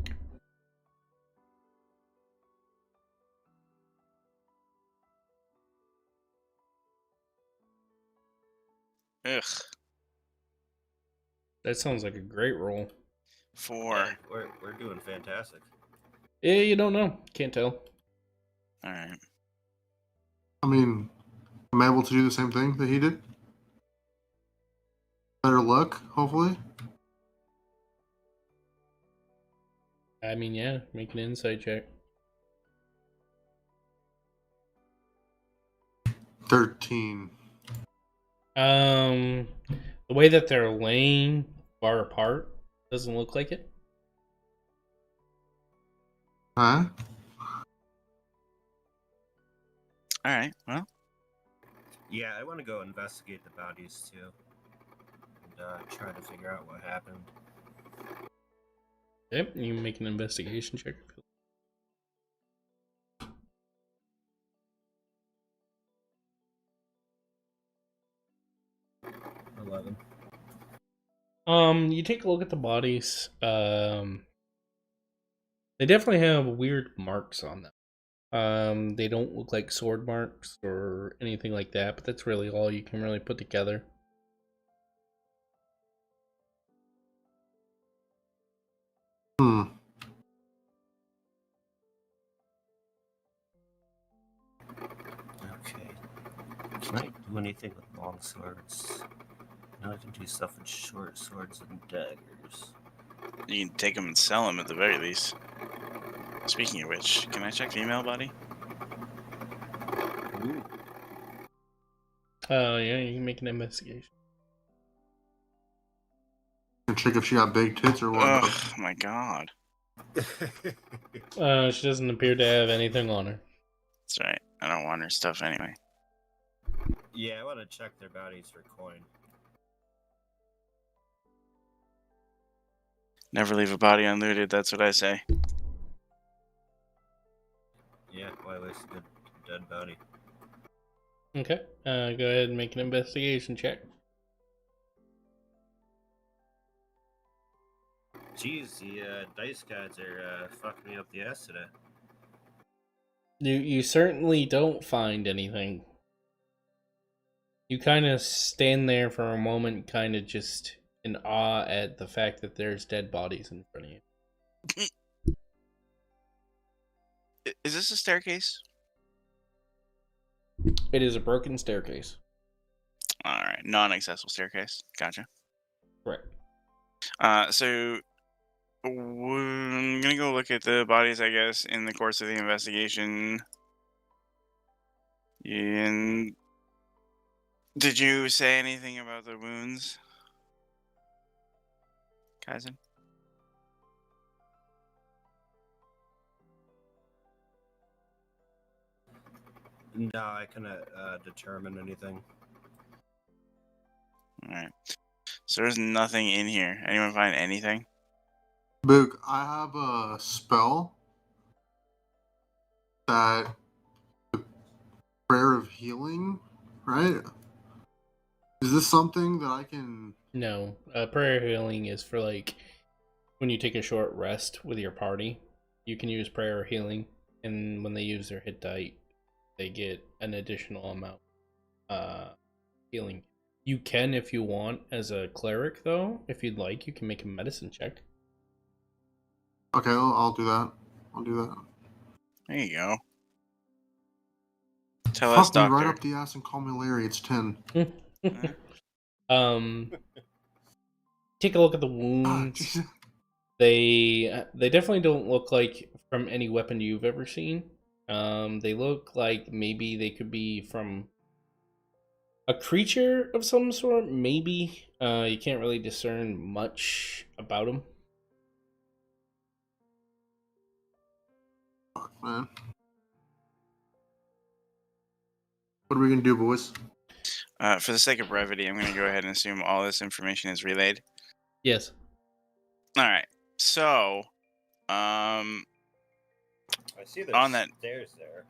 A: Ugh.
D: That sounds like a great roll.
A: 4.
E: Yeah, we're doing fantastic.
D: Yeah, you don't know. Can't tell.
A: Alright.
B: I mean, I'm able to do the same thing that he did. Better luck, hopefully.
D: I mean, yeah, make an insight check.
B: 13.
D: The way that they're laying far apart doesn't look like it.
B: Huh?
A: Alright, well.
E: Yeah, I want to go investigate the bodies too, and try to figure out what happened.
D: Yep, you make an investigation check.
E: 11.
D: You take a look at the bodies. They definitely have weird marks on them. They don't look like sword marks or anything like that, but that's really all you can really put together.
E: Okay. Can I do anything with long swords? No, I can do stuff with short swords and daggers.
A: You can take them and sell them at the very least. Speaking of which, can I check female body?
E: Ooh.
D: Yeah, you can make an investigation.
B: And check if she got big tits or what.
A: Oh my god.
D: She doesn't appear to have anything on her.
A: That's right. I don't want her stuff anyway.
E: Yeah, I want to check their bodies for coin.
A: Never leave a body unlooted, that's what I say.
E: Yeah, why waste a good dead body?
D: Okay, go ahead and make an investigation check.
E: Jeez, the dice gods are fucking me up the ass today.
D: You certainly don't find anything. You kind of stand there for a moment, kind of just in awe at the fact that there's dead bodies in front of you.
A: Is this a staircase?
D: It is a broken staircase.
A: All right, non-accessible staircase. Gotcha.
D: Correct.
A: So I'm gonna go look at the bodies, I guess, in the course of the investigation. And did you say anything about the wounds, Kaizen?
E: No, I couldn't determine anything.
A: All right. So there's nothing in here. Anyone find anything?
B: Book, I have a spell that prayer of healing, right? Is this something that I can?
D: No, prayer healing is for like when you take a short rest with your party. You can use prayer healing, and when they use their hit die, they get an additional amount healing. You can, if you want, as a cleric, though. If you'd like, you can make a medicine check.
B: Okay, I'll do that. I'll do that.
A: There you go. Tell us,
B: Fuck me
A: doctor.
B: right up the ass and call me Larry. It's 10.
D: Take a look at the wounds. They definitely don't look like from any weapon you've ever seen. They look like maybe they could be from a creature of some sort. Maybe you can't really discern much about them.
B: Fuck, man. What are we gonna do, boys?
A: For the sake of brevity, I'm going to go ahead and assume all this information is relayed.
D: Yes.
A: All right. So,
E: I see there's
A: on that
E: stairs there.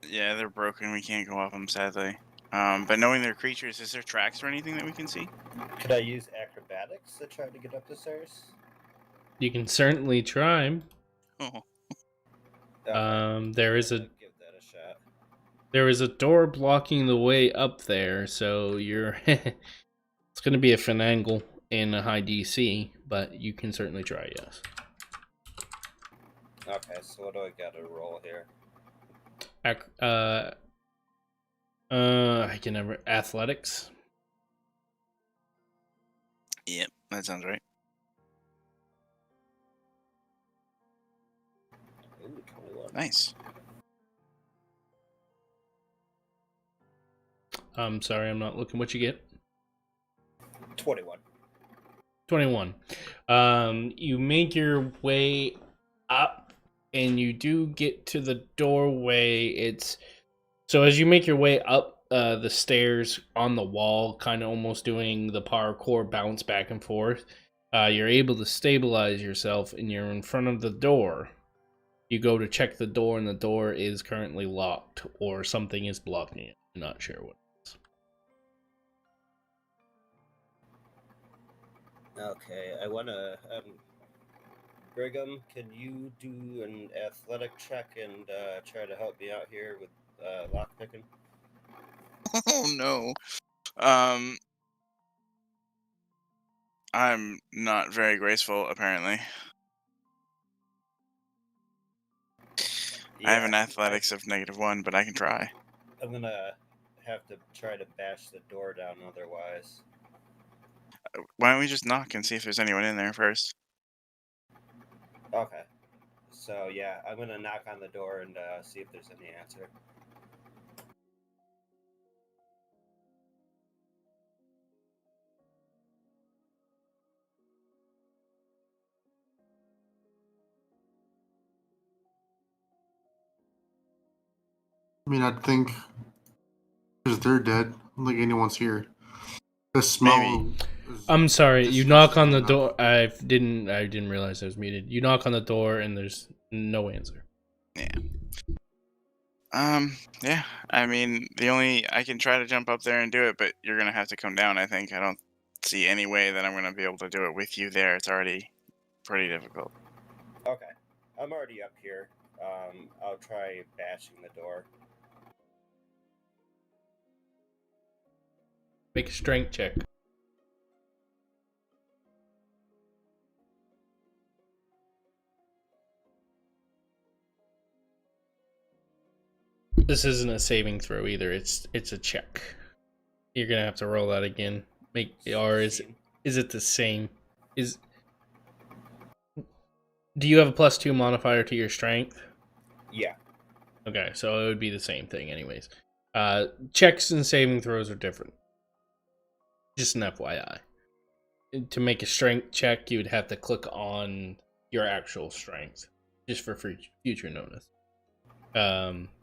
A: Yeah, they're broken. We can't go up them, sadly. But knowing they're creatures, is there tracks or anything that we can see?
E: Could I use acrobatics to try to get up the stairs?
D: You can certainly try.
A: Oh.
E: Okay.
D: There is a
E: give that a shot.
D: There is a door blocking the way up there, so you're it's going to be a finagle in a high DC, but you can certainly try, yes.
E: Okay, so what do I got to roll here?
D: I can never athletics.
A: Yep, that sounds right.
E: Ooh, 21.
A: Nice.
D: I'm sorry, I'm not looking what you get.
E: 21.
D: 21. You make your way up and you do get to the doorway. So as you make your way up the stairs on the wall, kind of almost doing the parkour bounce back and forth, you're able to stabilize yourself and you're in front of the door. You go to check the door and the door is currently locked or something is blocking it. I'm not sure what.
E: Okay, I want to. Brigham, can you do an athletic check and try to help me out here with lockpicking?
A: Oh no. I'm not very graceful, apparently.
E: Yeah,
A: I have an athletics of -1, but I can try.
E: I'm gonna have to try to bash the door down otherwise.
A: Why don't we just knock and see if there's anyone in there first?
E: Okay. So yeah, I'm gonna knock on the door and see if there's any answer.
B: I mean, I'd think because they're dead. I don't think anyone's here. The smell.
A: Maybe.
D: I'm sorry. You knock on the
B: enough.
D: door. I didn't realize I was muted. You knock on the door and there's no answer.
A: Yeah. Yeah. I mean, I can try to jump up there and do it, but you're gonna have to come down. I think. I don't see any way that I'm gonna be able to do it with you there. It's already pretty difficult.
E: Okay, I'm already up here. I'll try bashing the door.
D: Make a strength check. This isn't a saving throw either. It's a check. You're gonna have to roll that again. Is it the same? Do you have a +2 modifier to your strength?
E: Yeah.
D: Okay, so it would be the same thing anyways. Checks and saving throws are different. Just an FYI. To make a strength check, you would have to click on your actual strength, just for future notice.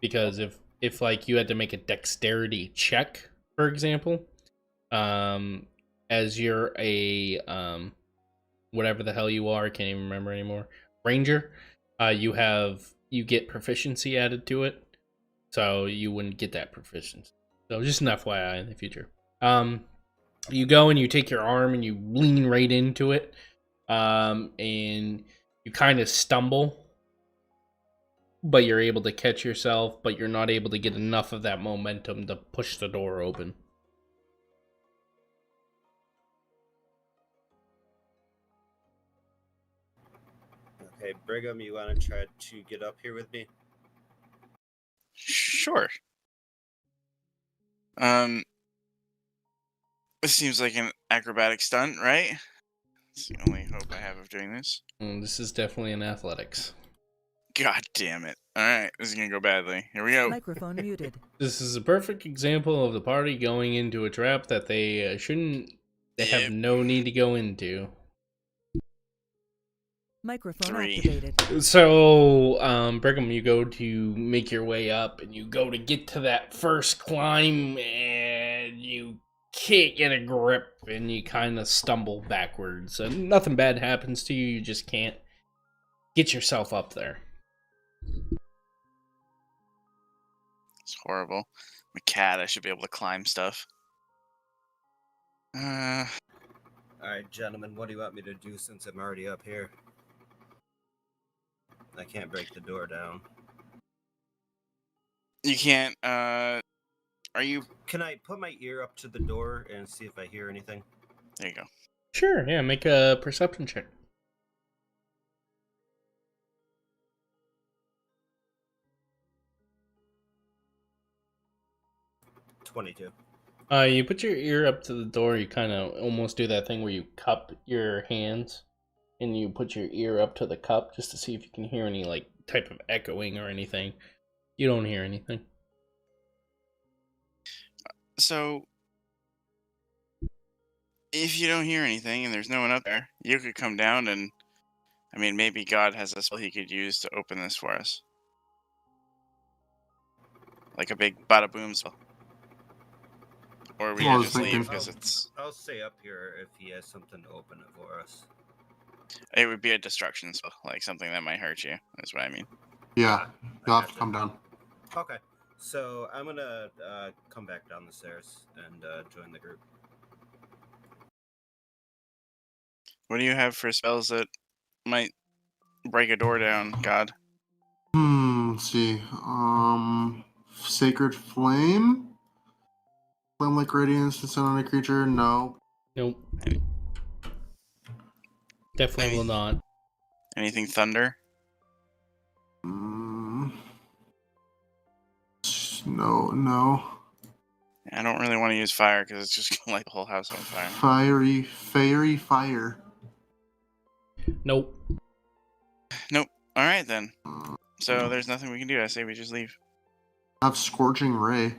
D: Because if like you had to make a dexterity check, for example, as you're a whatever the hell you are, I can't even remember anymore, ranger, you get proficiency added to it, so you wouldn't get that proficiency. So just an FYI in the future. You go and you take your arm and you lean right into it, and you kind of stumble, but you're able to catch yourself, but you're not able to get enough of that momentum to push the door open.
E: Okay, Brigham, you want to try to get up here with me?
A: Sure. This seems like an acrobatic stunt, right? It's the only hope I have of doing this.
D: This is definitely an athletics.
A: God damn it. Alright, this is gonna go badly. Here we go.
C: Microphone muted.
D: This is a perfect example of the party going into a trap that they shouldn't. They have no need to go into.
C: Microphone
A: 3.
C: activated.
D: So, Brigham, you go to make your way up, and you go to get to that first climb, and you can't get a grip, and you kind of stumble backwards. And nothing bad happens to you, you just can't get yourself up there.
A: It's horrible. I'm a cat, I should be able to climb stuff.
E: Alright, gentlemen, what do you want me to do since I'm already up here? I can't break the door down.
A: You can't, are you...
E: Can I put my ear up to the door and see if I hear anything?
A: There you go.
D: Sure, yeah, make a perception check.
E: $22.
D: You put your ear up to the door, you kind of almost do that thing where you cup your hands, and you put your ear up to the cup just to see if you can hear any, like, type of echoing or anything. You don't hear anything.
A: So, if you don't hear anything and there's no one up there, you could come down and, I mean, maybe God has a spell he could use to open this for us. Like a big bada boom spell. Or we
B: I
A: could
B: was
A: just
B: thinking-
A: leave because it's...
E: I'll stay up here if he has something to open it for us.
A: It would be a destruction spell, like something that might hurt you, is what I mean.
B: Yeah, you'll have to
E: gotcha.
B: come down.
E: Okay, so I'm gonna come back down the stairs and join the group.
A: What do you have for spells that might break a door down, God?
B: Let's see. Sacred Flame? Flame like radiance to send on a creature? No.
D: Nope. Definitely will not.
A: Anything thunder?
B: No.
A: I don't really want to use fire because it's just gonna light the whole house on fire.
B: Fairy fire.
D: Nope.
A: Alright then. So there's nothing we can do. I say we just leave.
B: Have Scorching Ray.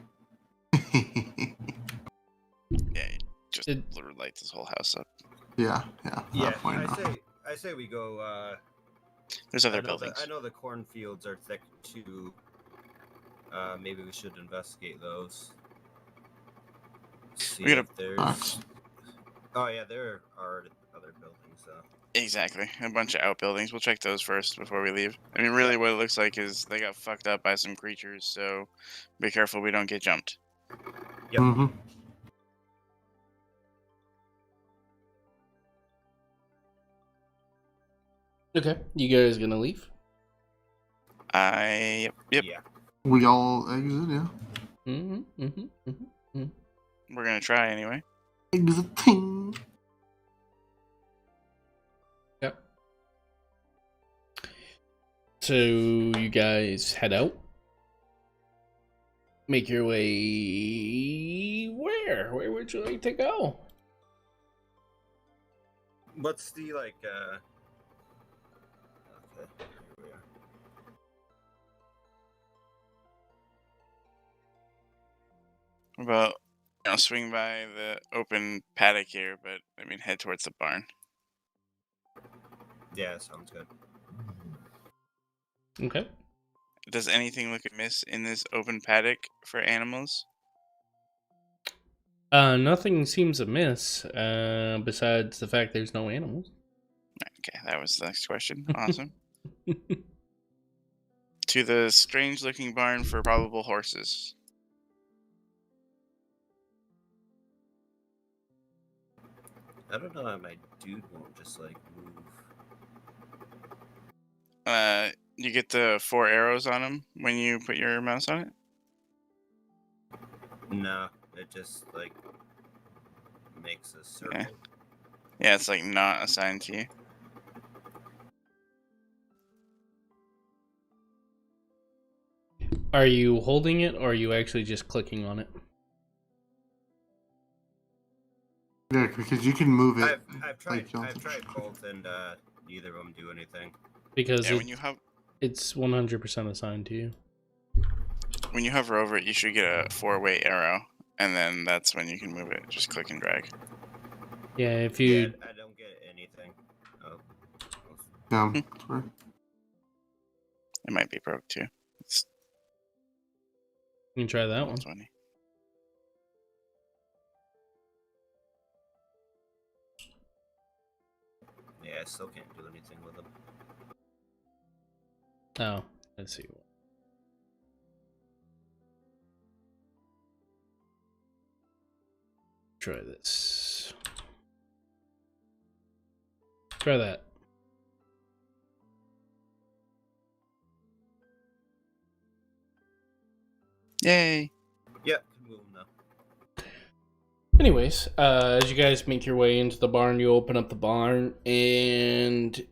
A: Yeah, just literally light this whole house up.
B: Yeah.
E: Yeah,
B: Why not?
E: I say we go.
A: There's other buildings.
E: I know the cornfields are thick too. Maybe we should investigate those. See
A: We gotta-
E: if there's.
B: Facts.
E: Oh yeah, there are other buildings though.
A: Exactly. A bunch of outbuildings. We'll check those first before we leave. I mean, really what it looks like is they got fucked up by some creatures, so be careful we don't get jumped.
E: Yep.
B: Mm-hmm.
D: Okay, you guys gonna leave?
A: Yep.
E: Yeah.
B: We all exit, yeah.
A: We're gonna try anyway.
B: Exiting.
D: Yep. So you guys head out. make your way where? Where would you like to go?
E: What's the like? Okay, here we are.
A: About swing by the open paddock here, but I mean head towards the barn.
E: Yeah, sounds good.
D: Okay.
A: Does anything look amiss in this open paddock for animals?
D: Nothing seems amiss, besides the fact there's no animals.
A: Okay, that was the next question. Awesome. To the strange-looking barn for probable horses.
E: I don't know how my dude won't just like move.
A: You get the 4 arrows on him when you put your mouse on it?
E: No, it just like makes a circle.
A: Okay. Yeah, it's like not assigned to you.
D: Are you holding it, or are you actually just clicking on it?
B: Yeah, because you can move it.
E: I've tried
B: like,
E: both, and neither of them do anything.
D: Because
A: Yeah, when you have
D: it's 100% assigned to you.
A: when you hover over it, you should get a 4-way arrow, and then that's when you can move it. Just click and drag.
D: Yeah, if you...
E: Yeah, I don't get anything. Oh.
B: Yeah, sorry.
A: It might be broke too. It's
D: You can try that one.
A: 20.
E: Yeah, I still can't do anything with them.
D: Oh, let's see. Try this. Try that.
A: Yay!
E: Yeah, can move them now.
D: Anyways, as you guys make your way into the barn, you open up the barn and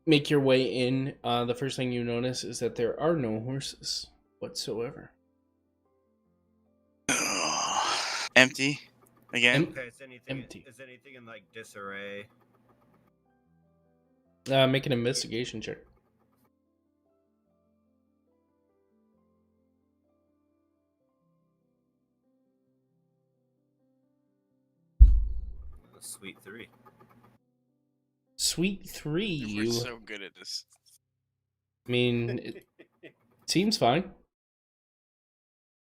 D: make your way in. The first thing you notice is that there are no horses whatsoever.
A: Empty again.
E: Okay, is anything
D: Empty.
E: Is anything in like disarray?
D: Make an investigation check.
E: Sweet 3.
D: Sweet 3.
A: We're so good at this.
D: I mean, it seems fine.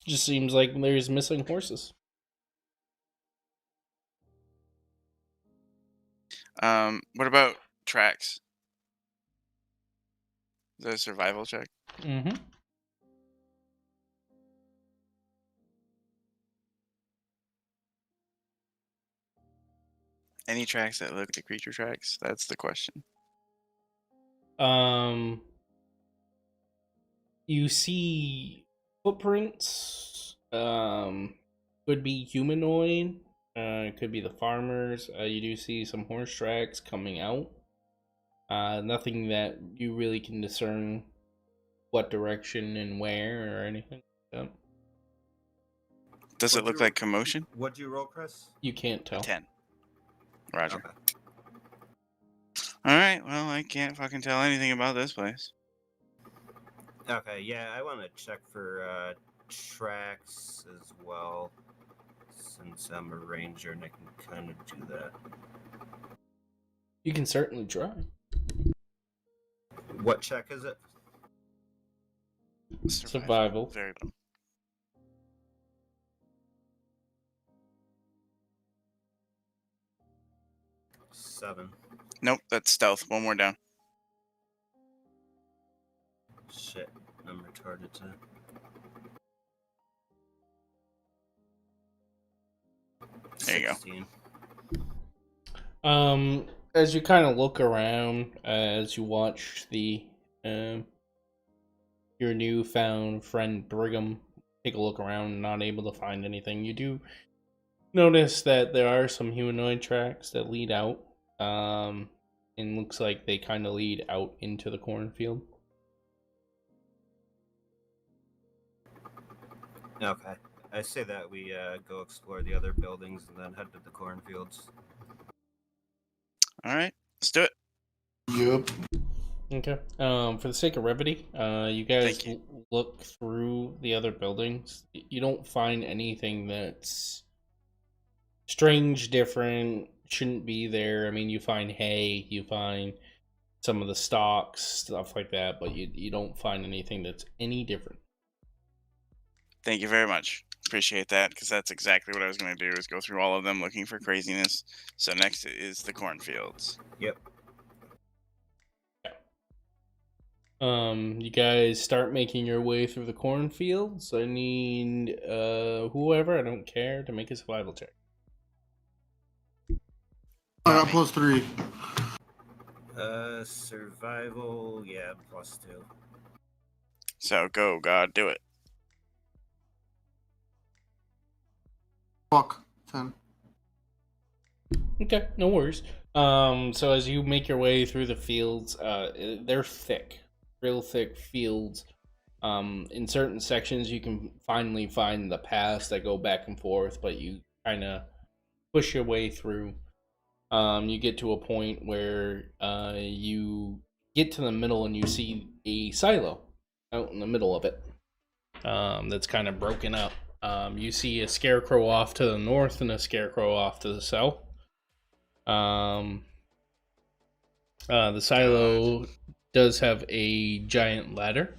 D: Just seems like there's missing horses.
A: What about tracks? Is that a survival check?
D: Mm-hmm.
A: Any tracks that look like creature tracks? That's the question.
D: You see footprints. Could be humanoid. It could be the farmers. You do see some horse tracks coming out. Nothing that you really can discern what direction and where or anything like that.
A: Does it look like commotion?
E: What'd you roll, Chris?
D: You can't tell.
A: 10. Roger.
E: Okay.
A: Alright, well, I can't fucking tell anything about this place.
E: Okay, yeah, I want to check for tracks as well, since I'm a ranger and I can kind of do that.
D: You can certainly try.
E: What check is it?
D: Survival.
A: Very low.
E: Seven.
A: Nope, that's stealth. One more down.
E: Shit, I'm retarded too.
A: There you go.
E: 16.
D: As you kind of look around, as you watch the your newfound friend Brigham take a look around, not able to find anything, you do notice that there are some humanoid tracks that lead out. And looks like they kind of lead out into the cornfield.
E: Okay. I say that we go explore the other buildings and then head to the cornfields.
A: All right, let's do it.
B: Yep.
D: Okay. For the sake of brevity, you guys
A: Thank you.
D: look through the other buildings. You don't find anything that's strange, different, shouldn't be there. I mean, you find hay, you find some of the stocks, stuff like that, but you don't find anything that's any different.
A: Thank you very much. Appreciate that, because that's exactly what I was going to do, is go through all of them looking for craziness. So next is the cornfields.
E: Yep.
D: You guys start making your way through the cornfields. I need whoever, I don't care, to make a survival check.
B: I got +3.
E: Survival, yeah, +2.
A: So go, God, do it.
B: Fuck. 10.
D: Okay, no worries. So as you make your way through the fields, they're thick, real thick fields. In certain sections, you can finally find the paths that go back and forth, but you kind of push your way through. You get to a point where you get to the middle and you see a silo out in the middle of it. That's kind of broken up. You see a scarecrow off to the north and a scarecrow off to the south. The silo does have a giant ladder.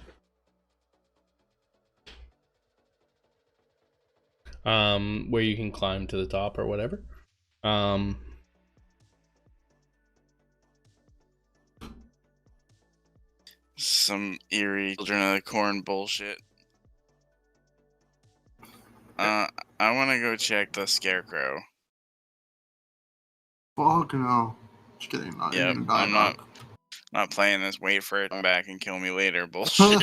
D: Where you can climb to the top or whatever.
A: Some eerie Children of the Corn bullshit. I want to go check the scarecrow.
B: Fuck no. Just kidding. Not
A: Yep,
B: even
A: I'm
B: dog.
A: not playing this wait for it to come back and kill me later bullshit.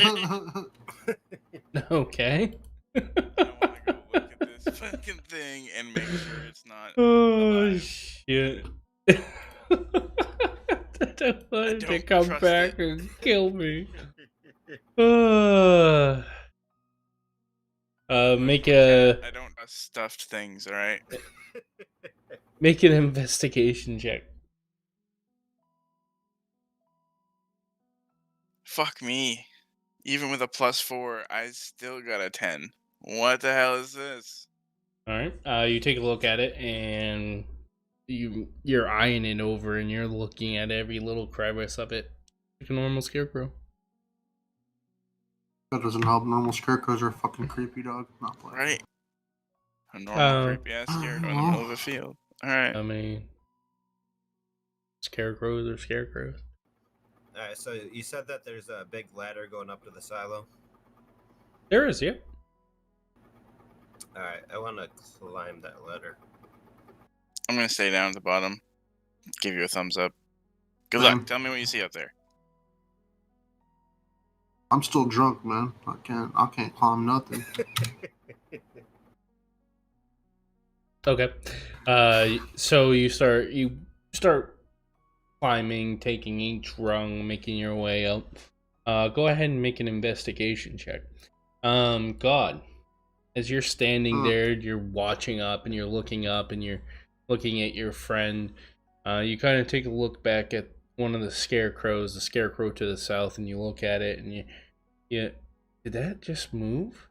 D: Okay.
A: I want to go look at this fucking thing and make sure it's not.
D: Oh
A: alive.
D: shit. I don't want it to
A: don't
D: come
A: trust
D: back
A: it.
D: and kill me. Make a
A: I don't trust stuffed things, alright?
D: make an investigation check.
A: Fuck me. Even with a +4, I still got a 10. What the hell is this?
D: All right. You take a look at it and you're eyeing it over and you're looking at every little crevice of it like a normal scarecrow.
B: That doesn't help. Normal scarecrows are fucking creepy, dog. Not playing.
A: Right. A normal creepy ass scarecrow in the middle of a field. Alright.
D: I mean, scarecrows are scarecrows.
E: Alright, so you said that there's a big ladder going up to the silo?
D: There is, yeah.
E: Alright, I want to climb that ladder.
A: I'm gonna stay down at the bottom. Give you a thumbs up. Good luck. Tell me what you see up there.
B: I'm still drunk, man. I can't climb nothing.
D: Okay. So you start climbing, taking each rung, making your way up. Go ahead and make an investigation check. God, as you're standing there, you're watching up and you're looking at your friend. You kind of take a look back at one of the scarecrows, the scarecrow to the south, and you look at it and you did that just move?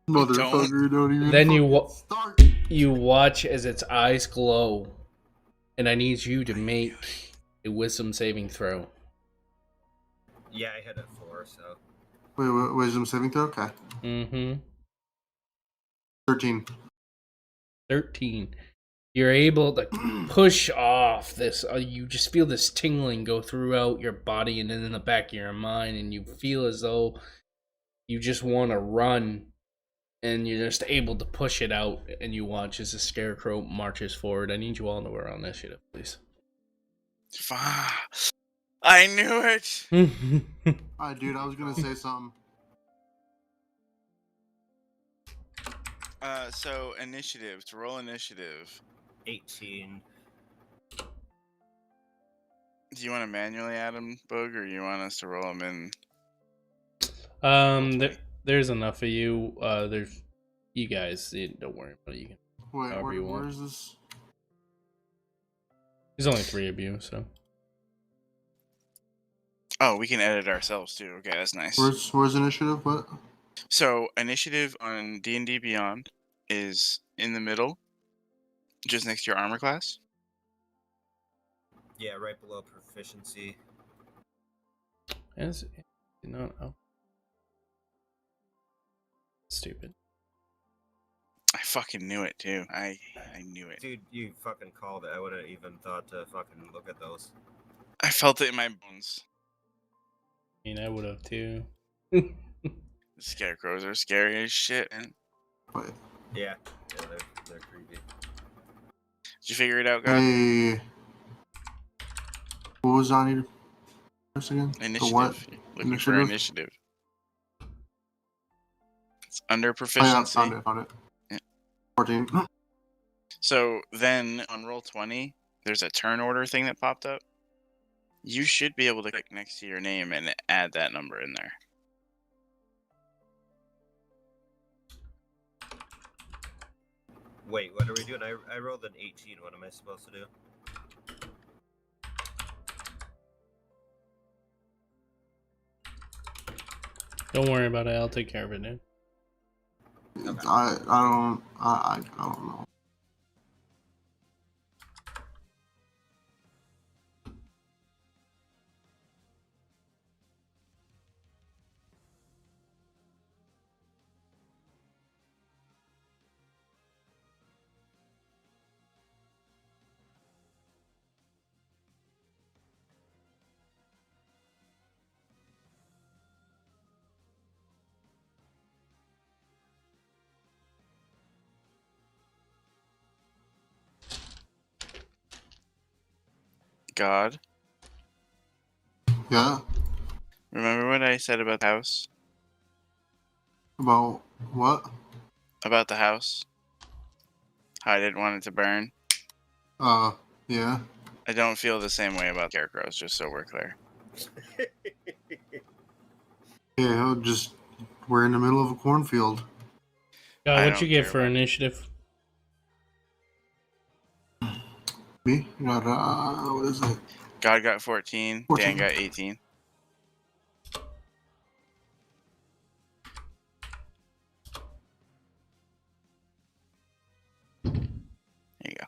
B: Motherfucker, don't even.
D: Then
B: start.
D: You watch as its eyes glow, and I need you to make a wisdom saving throw.
E: Yeah, I hit a 4, so.
B: Wait, wisdom saving throw? Okay.
D: Mm-hmm.
B: 13.
D: 13. You're able to push off this. You just feel this tingling go throughout your body and then in the back of your mind, and you feel as though you just want to run, and you're just able to push it out, and you watch as the scarecrow marches forward. I need you all to roll initiative, please.
A: I knew it!
B: Alright, dude, I was gonna say something.
A: So initiative, to roll initiative.
E: 18.
A: Do you want to manually add them, Boog, or you want us to roll them in?
D: There's enough of you. There's you guys, don't worry about it. You can
B: Wait,
D: however you want.
B: where is this?
D: There's only 3 of you, so.
A: Oh, we can edit ourselves too. Okay, that's nice.
B: Where's initiative? What?
A: So initiative on D&D Beyond is in the middle, just next to your armor class.
E: Yeah, right below proficiency.
D: Is it not up? Stupid.
A: I fucking knew it too. I knew it.
E: Dude, you fucking called it. I would have even thought to fucking look at those.
A: I felt it in my bones.
D: I mean, I would have too.
A: The scarecrows are scary as shit, man.
B: Wait.
E: Yeah, they're creepy.
A: Did you figure it out, God?
B: Hey. What was on your first again?
A: Initiative.
B: The what?
A: Looking for initiative. It's under proficiency.
B: Oh, yeah, found it.
A: Yeah.
B: 14.
A: So then on roll 20, there's a turn order thing that popped up. You should be able to click next to your name and add that number in there.
E: Wait, what are we doing? I rolled an 18. What am I supposed to do?
D: Don't worry about it. I'll take care of it, dude.
E: Okay.
B: I don't know.
A: God,
B: Yeah.
A: remember what I said about the house?
B: About what?
A: About the house? How I didn't want it to burn?
B: Yeah.
A: I don't feel the same way about scarecrows, just so we're clear.
B: Yeah, we're in the middle of a cornfield.
D: God,
A: I
D: what'd you
A: don't
D: get
A: care
D: for
A: about-
D: initiative?
B: Me? Got, what is it?
A: God got 14,
B: 14.
A: Dan got 18. There you go.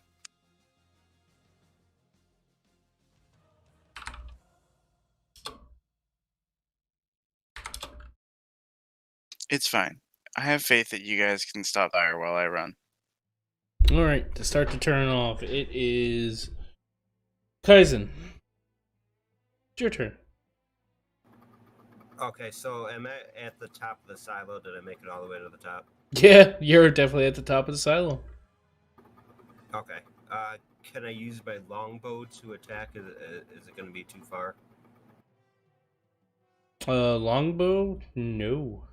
A: It's fine. I have faith that you guys can stop fire while I run.
D: All right, to start the turn off, it is Kaizen. It's your turn.
E: Okay, so am I at the top of the silo? Did I make it all the way to the top?
D: Yeah, you're definitely at the top of the silo.
E: Okay. Can I use my longbow to attack? Is it going to be too far?
D: Longbow? No.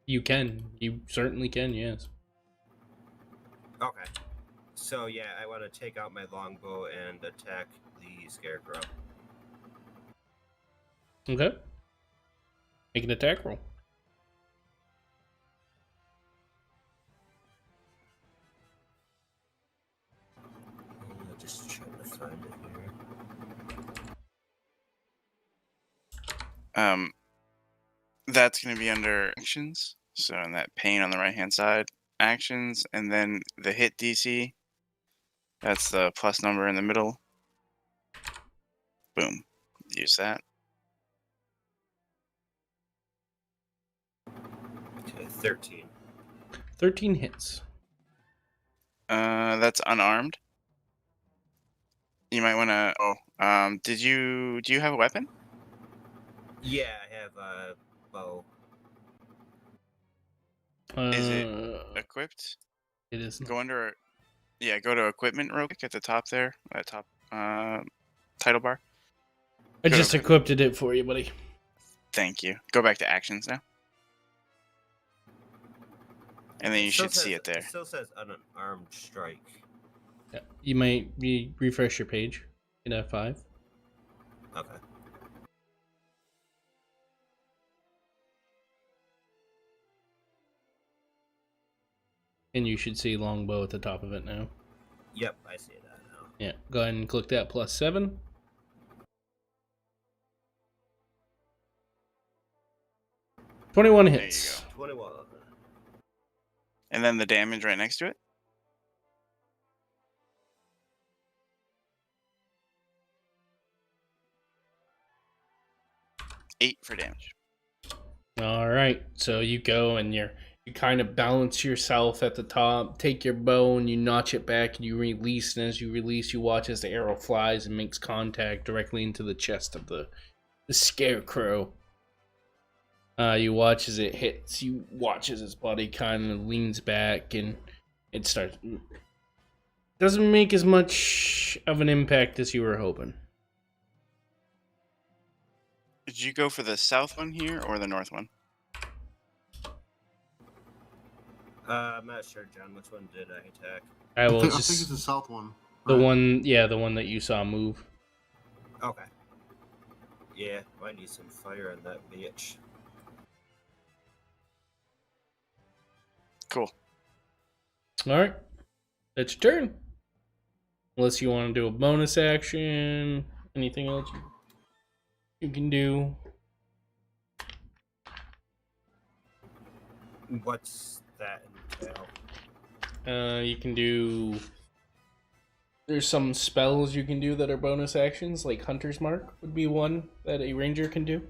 D: You can. You certainly can, yes.
E: Okay. So yeah, I want to take out my longbow and attack the scarecrow.
D: Okay. Make an attack roll.
E: I'm just trying to find it here.
A: That's going to be under actions. So in that pane on the right-hand side, actions, and then the hit DC. That's the plus number in the middle. Boom. Use that.
E: Okay, 13.
D: 13 hits.
A: That's unarmed. You might want to. Oh, do you have a weapon?
E: Yeah, I have a bow.
A: Is it equipped?
D: It is not.
A: Go under. Yeah, go to equipment real quick at the top there. That top title bar.
D: I
A: Go
D: just
A: to-
D: equipped it for you, buddy.
A: Thank you. Go back to actions now. And then you
E: Still
A: should see
E: says-
A: it there.
E: It still says unarmed strike.
D: Yeah. You might refresh your page. Hit F5.
E: Okay.
D: And you should see longbow at the top of it now.
E: Yep, I see that now.
D: Yeah, go ahead and click that +7.
A: There
D: hits.
A: you go.
E: 21.
A: And then the damage right next to it. Eight for damage.
D: All right, so you go and you kind of balance yourself at the top, take your bow and you notch it back and you release, and as you release, you watch as the arrow flies and makes contact directly into the chest of the scarecrow. You watch as it hits, you watch as his body kind of leans back and it starts... Doesn't make as much of an impact as you were hoping.
A: Did you go for the south one here or the north one?
E: I'm not sure, John. Which one did I attack?
D: I will
B: I think
D: just...
B: it's the south one.
D: The
B: right?
D: one, yeah, the one that you saw move.
E: Okay. Yeah, might need some fire on that bitch.
A: Cool.
D: Alright. That's your turn. Unless you want to do a bonus action. Anything else you can do.
E: What's that entail?
D: You can do... There's some spells you can do that are bonus actions, like Hunter's Mark would be one that a ranger can do.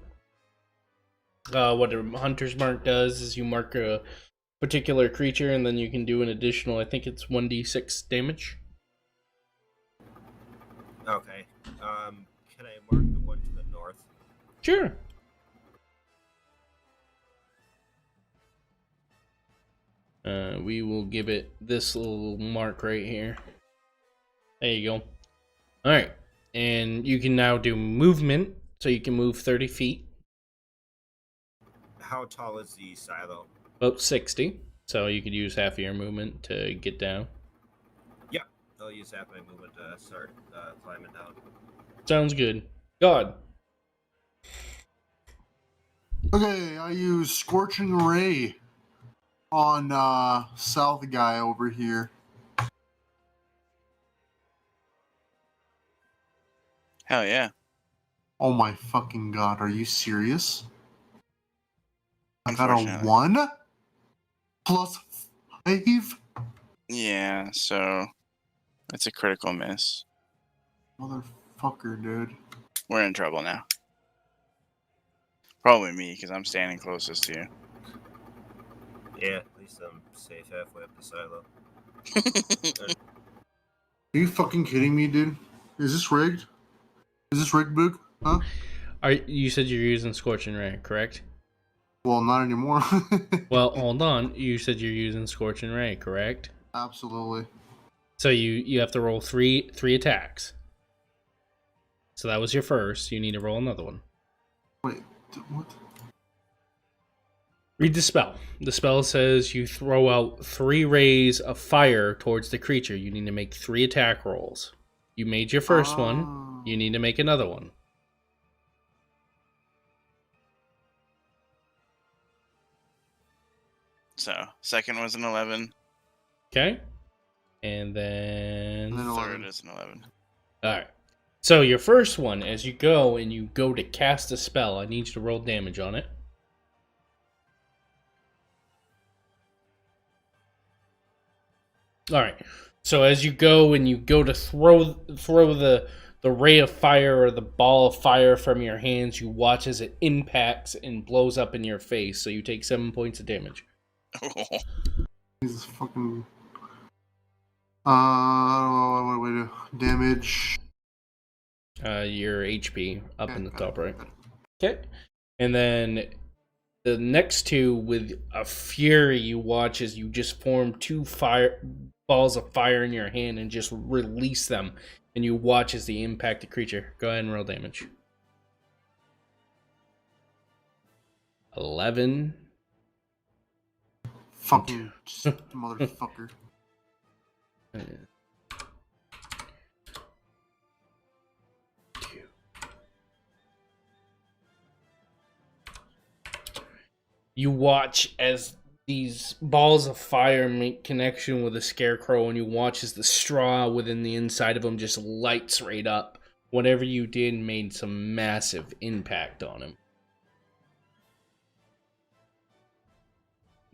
D: What a Hunter's Mark does is you mark a particular creature and then you can do an additional, I think it's 1d6 damage.
E: Okay. Can I mark the one to the north?
D: Sure. We will give it this little mark right here. There you go. Alright. And you can now do movement, so you can move 30 feet.
E: How tall is the silo?
D: About 60. So you could use half of your movement to get down.
E: Yep. I'll use half my movement to start climbing down.
D: Sounds good. God.
B: Okay, I use Scorching Ray on south guy over here.
A: Hell yeah.
B: Oh my fucking god, are you serious? I got a
A: Unfortunately.
B: 1 plus 5?
A: Yeah, so it's a critical miss.
B: Motherfucker, dude.
A: We're in trouble now. Probably me, because I'm standing closest to you.
E: Yeah, at least I'm safe halfway up the silo.
B: Are you fucking kidding me, dude? Is this rigged? Is this rigged, Boog? Huh?
D: You said you're using Scorching Ray, correct?
B: Well, not anymore.
D: Well, hold on. You said you're using Scorching Ray, correct?
B: Absolutely.
D: So you have to roll three attacks. So that was your first. You need to roll another one.
B: Wait, what?
D: Read the spell. The spell says you throw out 3 rays of fire towards the creature. You need to make 3 attack rolls. You made your first one. You need to make another one.
A: So, second was an 11.
D: Okay. And then...
A: Third is an 11.
D: Alright. So your first one, as you go and you go to cast a spell, I need you to roll damage on it. Alright. So as you go and you go to throw the ray of fire or the ball of fire from your hands, you watch as it impacts and blows up in your face. So you take 7 points of damage.
B: Jesus fucking. What do we do? Damage.
D: Your HP up in the top right. Okay. And then the next 2 with a fury, you watch as you just form 2 balls of fire in your hand and just release them. And you watch as they impact the creature. Go ahead and roll damage. 11.
B: Fucking motherfucker.
D: You watch as these balls of fire make connection with a scarecrow, and you watch as the straw within the inside of him just lights right up. Whatever you did made some massive impact on him.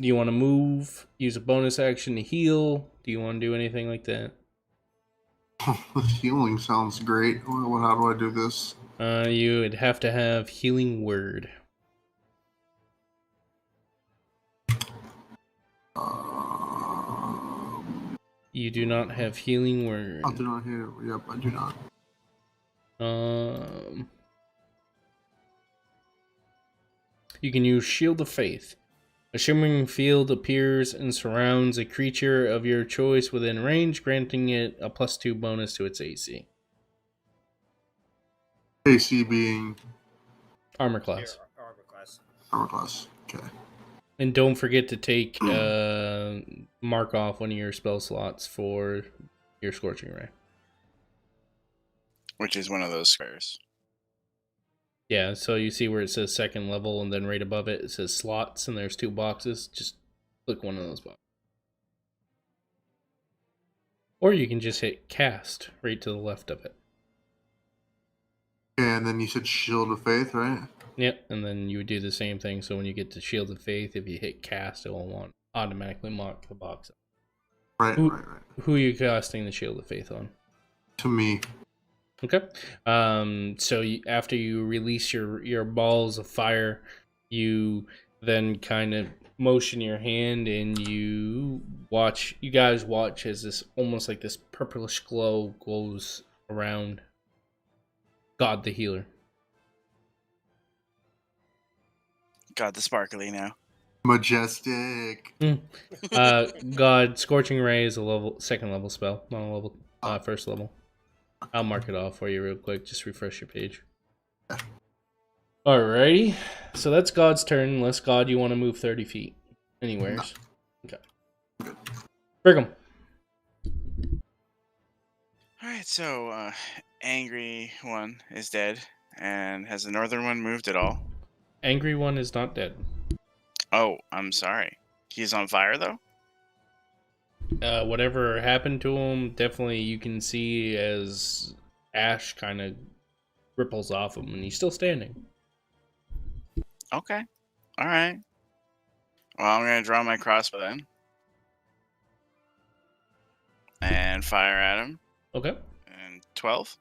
D: Do you want to move? Use a bonus action to heal? Do you want to do anything like that?
B: Healing sounds great. Well, how do I do this?
D: You would have to have healing word. You do not have healing word.
B: I do not hear. Yep, I do not.
D: You can use Shield of Faith. A shimmering field appears and surrounds a creature of your choice within range, granting it a +2 bonus to its AC.
B: AC being
D: Armor class.
E: Armor class.
B: armor class. Okay.
D: And don't forget to take mark off one of your spell slots for your Scorching Ray.
A: Which is one of those squares.
D: Yeah, so you see where it says second level, and then right above it, it says slots, and there's 2 boxes. Just click one of those boxes. Or you can just hit cast right to the left of it.
B: And then you said Shield of Faith, right?
D: Yep, and then you would do the same thing. So when you get to Shield of Faith, if you hit cast, it will automatically mark the box.
B: Right.
D: Who are you casting the Shield of Faith on?
B: To me.
D: Okay. So after you release your balls of fire, you then kind of motion your hand, and you guys watch as this almost like this purplish glow goes around God the Healer.
A: God the Sparkly now.
B: Majestic.
D: God Scorching Ray is a second level spell, not a level first level. I'll mark it off for you real quick. Just refresh your page. Alrighty. So that's God's turn, unless God you want to move 30 feet. Anywheres. No. Okay. Brigham.
A: Alright, so Angry One is dead. And has the Northern one moved at all?
D: Angry One is not dead.
A: Oh, I'm sorry. He's on fire, though?
D: Whatever happened to him, definitely you can see as ash kind of ripples off him, and he's still standing.
A: Okay. Alright. Well, I'm going to draw my crossbow then. And fire at him.
D: Okay.
A: And 12.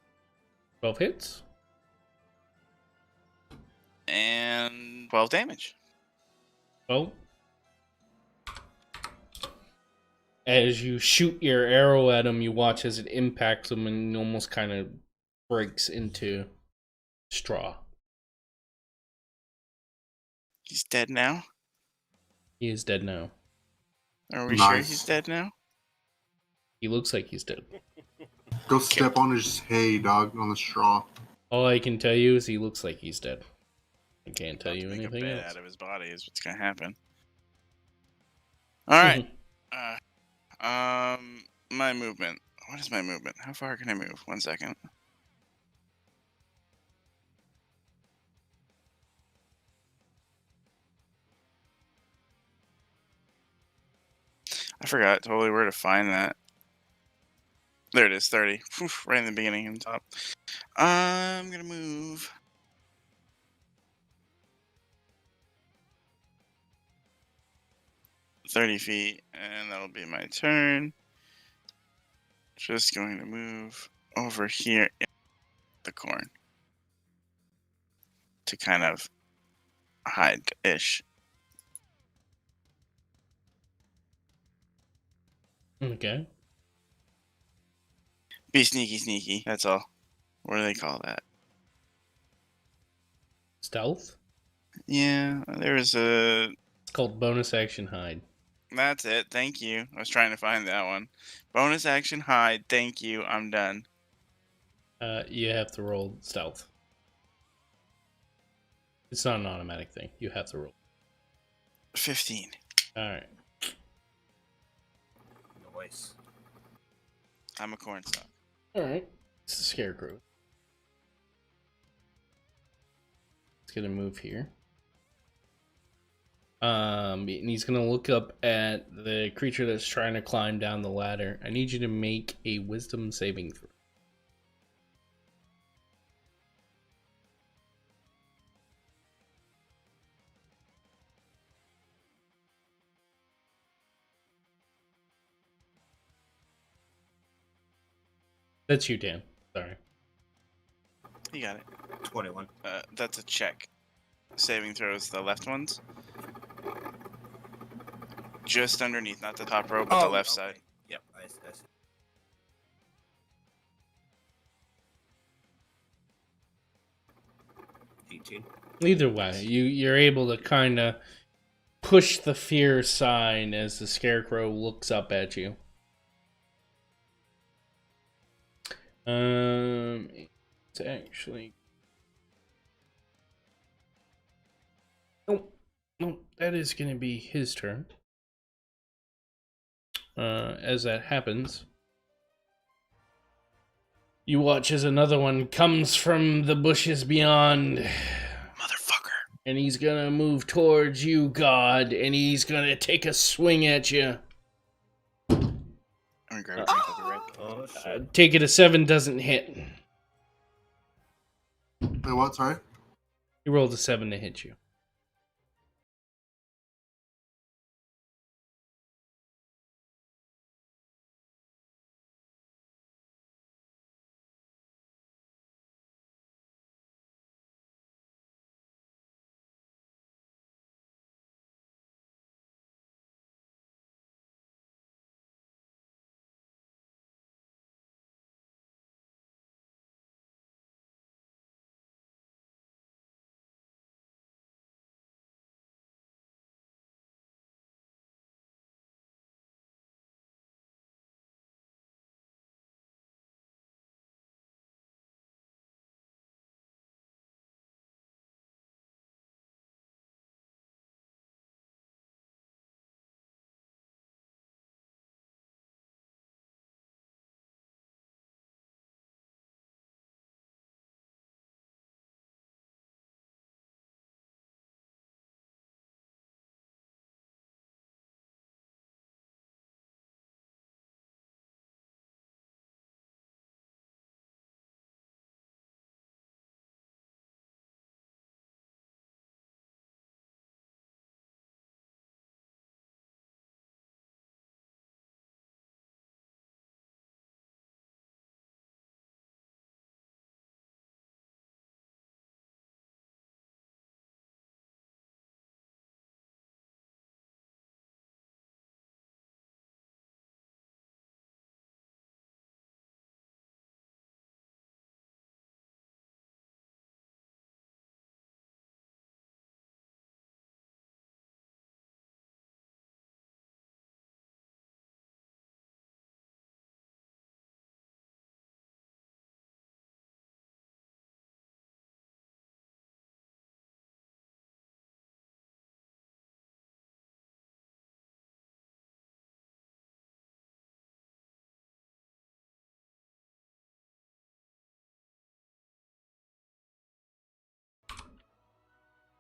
D: 12 hits.
A: And 12 damage.
D: Oh. As you shoot your arrow at him, you watch as it impacts him and almost kind of breaks into straw.
A: He's dead now?
D: He is dead now.
A: Are we sure he's dead now?
D: He looks like he's dead.
B: Go step on his hay, dog, on the straw.
D: All I can tell you is he looks like he's dead. I can't tell you anything
A: a bit
D: else.
A: out of his body is what's going to happen. Alright. My movement. What is my movement? How far can I move? 1 second. I forgot totally where to find that. There it is, 30. Oof, right in the beginning and top. I'm gonna move. $30 feet, and that'll be my turn. Just going to move over here in the corn to kind of hide-ish.
D: Okay.
A: Be sneaky, that's all. What do they call that?
D: Stealth?
A: Yeah, there was a...
D: It's called bonus action hide.
A: That's it, thank you. I was trying to find that one. Bonus action hide, thank you, I'm done.
D: You have to roll stealth. It's not an automatic thing. You have to roll.
A: 15.
D: Alright.
E: Nice.
A: I'm a corn stalk.
D: Alright. It's a scarecrow. It's gonna move here. And he's gonna look up at the creature that's trying to climb down the ladder. I need you to make a wisdom saving throw. That's you, Dan. Sorry.
A: You got it.
E: 21.
A: That's a check. Saving throws, the left ones. Just underneath, not the top row, but the left side.
E: Yep, I see. 18.
D: Either way, you're able to kind of push the fear sign as the scarecrow looks up at you. It's actually no, that is going to be his turn. As that happens, you watch as another one comes from the bushes beyond.
A: Motherfucker.
D: And he's gonna move towards you, God, and he's gonna take a swing at you.
A: I'm gonna grab a drink of the red.
E: Oh, shit.
D: Take it a 7 doesn't hit.
B: Wait, what? Sorry?
D: He rolled a 7 to hit you.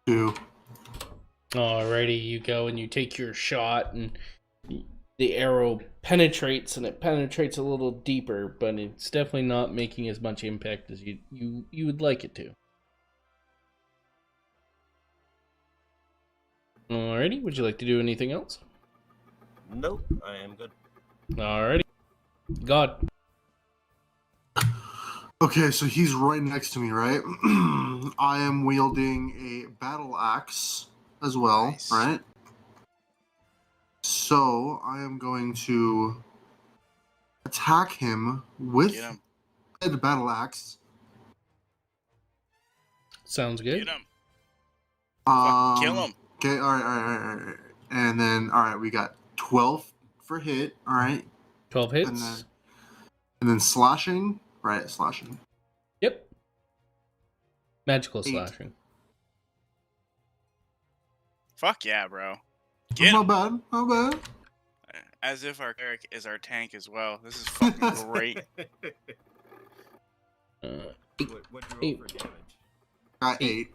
B: Two.
D: Alrighty, you go and you take your shot, and the arrow penetrates, and it penetrates a little deeper, but it's definitely not making as much impact as you would like it to. Alrighty, would you like to do anything else?
E: Nope, I am good.
D: Alrighty. God.
B: Okay, so he's right next to me, right? I am wielding a battle axe as well,
A: Nice.
B: right? So I am going to attack him with
A: Get him.
B: the battle axe.
D: Sounds good.
A: Get him. Fuck, kill him.
B: Okay, all right. And then, all right, we got 12 for hit, all right?
D: 12 hits.
B: And then slashing, right? Slashing.
D: Yep. Magical
B: 8.
D: slashing.
A: Fuck yeah, bro. Get
B: Not
A: him.
B: bad, not bad.
A: As if our Eric is our tank as well. This is fucking great.
E: What'd you roll
D: Eight.
E: for damage?
B: Got 8.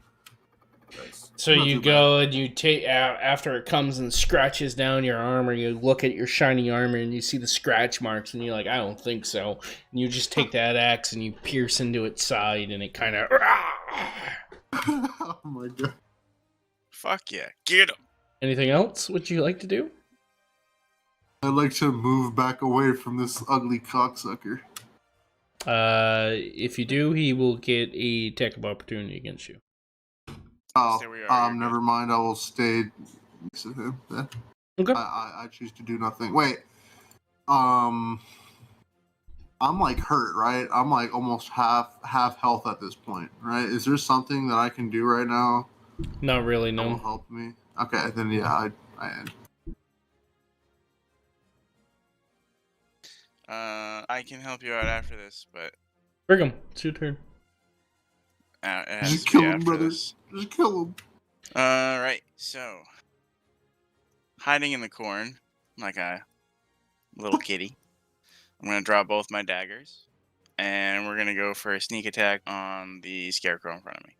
D: So
B: Not
D: you
B: too
D: go and you take after it comes and scratches down your armor. You look at your shiny armor and you see the scratch marks, and you're like, I don't think so. And you just take that axe and you pierce into its side, and it kind of.
B: Oh my god.
A: Fuck yeah, get him.
D: Anything else? Would you like to do?
B: I'd like to move back away from this ugly cocksucker.
D: If you do, he will get a attack of opportunity against you.
B: Oh,
A: There we are, you're
B: never
A: good.
B: mind. I will stay next to him. Yeah.
D: Okay.
B: I choose to do nothing. Wait. I'm like hurt, right? I'm like almost half health at this point, right? Is there something that I can do right now
D: Not really,
B: that will
D: no.
B: help me? Okay, then yeah, I end.
A: I can help you out after this, but
D: Brigham, it's your turn.
A: it has
B: Just
A: to
B: kill
A: be
B: him,
A: after
B: brother.
A: this.
B: Just kill him.
A: Right, so hiding in the corn like a little kitty. I'm gonna draw both my daggers, and we're gonna go for a sneak attack on the scarecrow in front of me.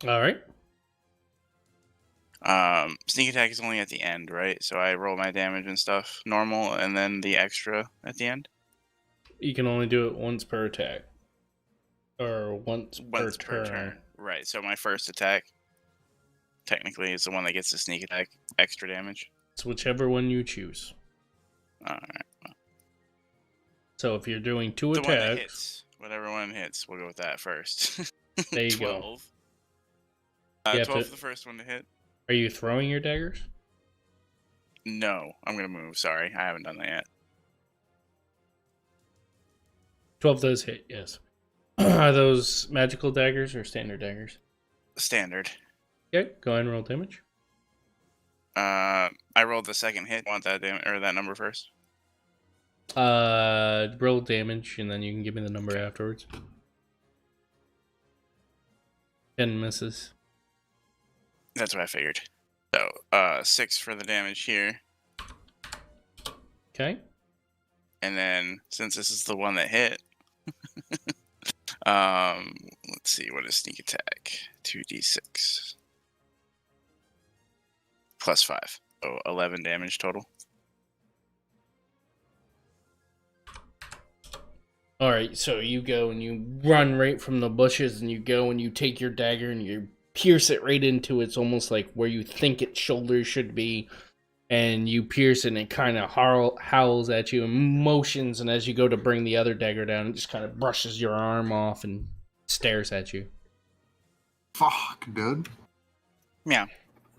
D: All right.
A: Sneak attack is only at the end, right? So I roll my damage and stuff normal, and then the extra at the end.
D: You can only do it once per attack. Or once per turn.
A: Right. So my first attack, technically, is the one that gets the sneak attack extra damage.
D: It's whichever one you choose.
A: All right.
D: So if you're doing two
A: The one that
D: attacks,
A: hits, whatever one hits, we'll go with that first.
D: there you
A: 12.
D: go.
A: 12
D: to-
A: for the first one to hit.
D: Are you throwing your daggers?
A: No, I'm gonna move. Sorry, I haven't done that yet.
D: 12 does hit, yes. Are those magical daggers or standard daggers?
A: Standard.
D: Okay, go ahead and roll damage.
A: I rolled the second hit. Want that that number first?
D: Roll damage, and then you can give me the number afterwards. 10 misses.
A: That's what I figured. So, 6 for the damage here,
D: Okay.
A: and then since this is the one that hit, let's see, what is sneak attack? 2d6 plus 5, so 11 damage total.
D: Alright, so you go and you run right from the bushes, and you go and you take your dagger and you pierce it right into its almost like where you think its shoulders should be, and you pierce it and it kind of howls at you and motions, and as you go to bring the other dagger down, it just kind of brushes your arm off and stares at you.
B: Fuck, dude.
A: Yeah.